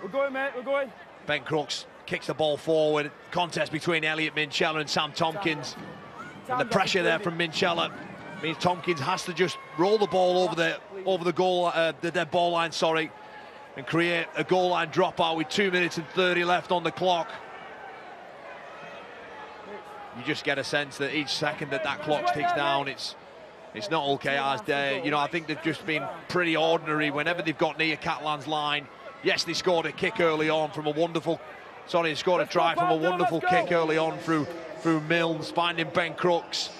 We're going, mate, we're going. Ben Crooks kicks the ball forward. Contest between Elliot Minchella and Sam Tompkins. And the pressure there from Minchella means Tompkins has to just roll the ball over the goal, the dead ball line, sorry, and create a goal line dropout with 2 minutes and 30 left on the clock. You just get a sense that each second that clock ticks down, it's not OKR's day. You know, I think they've just been pretty ordinary whenever they've got near Catalans' line. Yes, they scored a kick early on from a wonderful... Sorry, they scored a try from a wonderful kick early on through Milnes, finding Ben Crooks.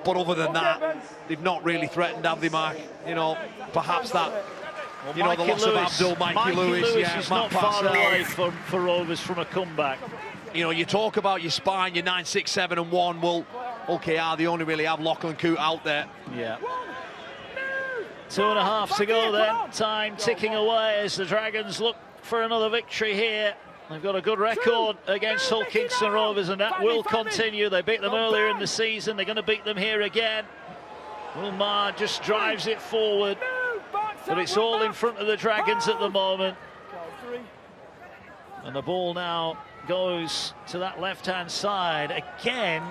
But other than that, they've not really threatened, have they, Mark? You know, perhaps that... Well, you know, the loss of Abdul, Mikey Lewis, yeah, is not far away for Rovers from a comeback. You know, you talk about your spine, your 9, 6, 7 and 1. Well, OKR, they only really have Lachlan Coote out there. Yeah. 2.5 to go then. Time ticking away as the Dragons look for another victory here. They've got a good record against Hull Kingston Rovers, and that will continue. They beat them earlier in the season. They're going to beat them here again. Umar just drives it forward, but it's all in front of the Dragons at the moment. And the ball now goes to that left-hand side again.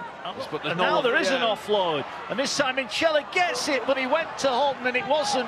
And now there is an offload. And this time Minchella gets it, but he went to Halton and it wasn't.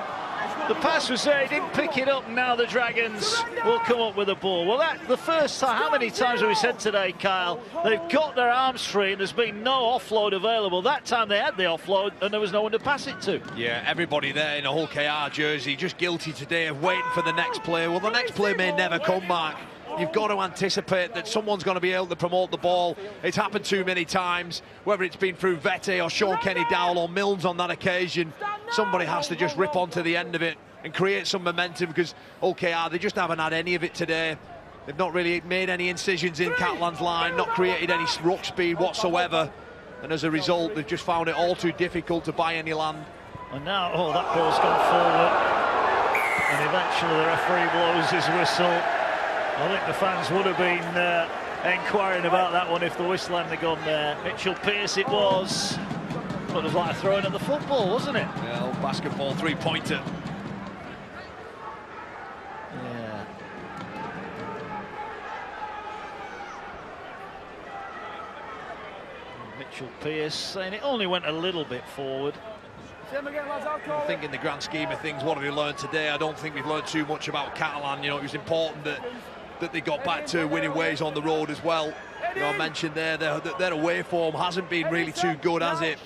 The pass was there, he didn't pick it up, and now the Dragons will come up with the ball. Well, that the first time, how many times have we said today, Kyle, they've got their arms free and there's been no offload available. That time they had the offload and there was no one to pass it to. Yeah, everybody there in a Hull KR jersey just guilty today of waiting for the next play. Well, the next play may never come, Mark. You've got to anticipate that someone's going to be able to promote the ball. It's happened too many times, whether it's been through Vete or Sean Kenny Dowell or Milnes on that occasion. Somebody has to just rip onto the end of it and create some momentum, because OKR, they just haven't had any of it today. They've not really made any incisions in Catalan's line, not created any ruck speed whatsoever. And as a result, they've just found it all too difficult to buy any land. And now, oh, that ball's gone forward. And eventually the referee blows his whistle. I think the fans would have been inquiring about that one if the whistle hadn't gone there. Mitchell Pearce it was. But it was like throwing at the football, wasn't it? Yeah, old basketball three-pointer. Yeah. Mitchell Pearce saying it only went a little bit forward. I think in the grand scheme of things, what have we learned today? I don't think we've learned too much about Catalan. You know, it was important that they got back to winning ways on the road as well. You know, I mentioned there, their away form hasn't been really too good, has it?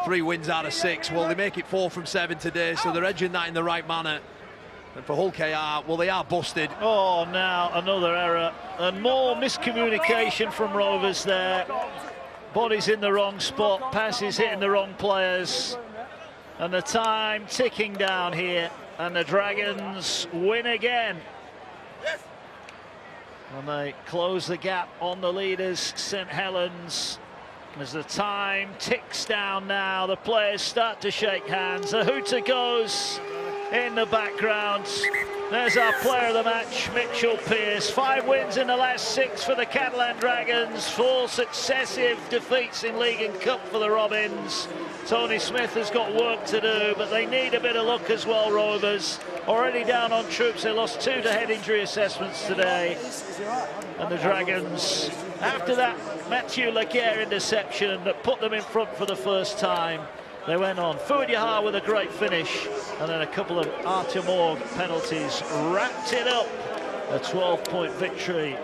3 wins out of 6. Well, they make it 4 from 7 today, so they're edging that in the right manner. And for Hull KR, well, they are busted. Oh, now another error and more miscommunication from Rovers there. Bodies in the wrong spot, passes hitting the wrong players, and the time ticking down here, and the Dragons win again. And they close the gap on the leaders, St Helens. As the time ticks down now, the players start to shake hands. A hooter goes in the background. There's our player of the match, Mitchell Pearce. 5 wins in the last 6 for the Catalan Dragons. 4 successive defeats in League and Cup for the Robins. Tony Smith has got work to do, but they need a bit of luck as well, Rovers. Already down on troops, they lost 2 to head injury assessments today. And the Dragons, after that Mathieu Laguerre interception that put them in front for the first time, they went on. Fouad Yahar with a great finish, and then a couple of Artem Org penalties wrapped it up. A 12-point victory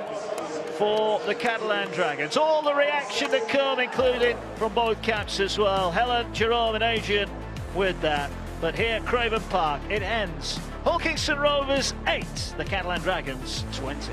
for the Catalan Dragons. All the reaction to come, including from both camps as well. Helen, Jerome and Adrian with that. But here at Craven Park, it ends. Hull Kingston Rovers 8, the Catalan Dragons 20.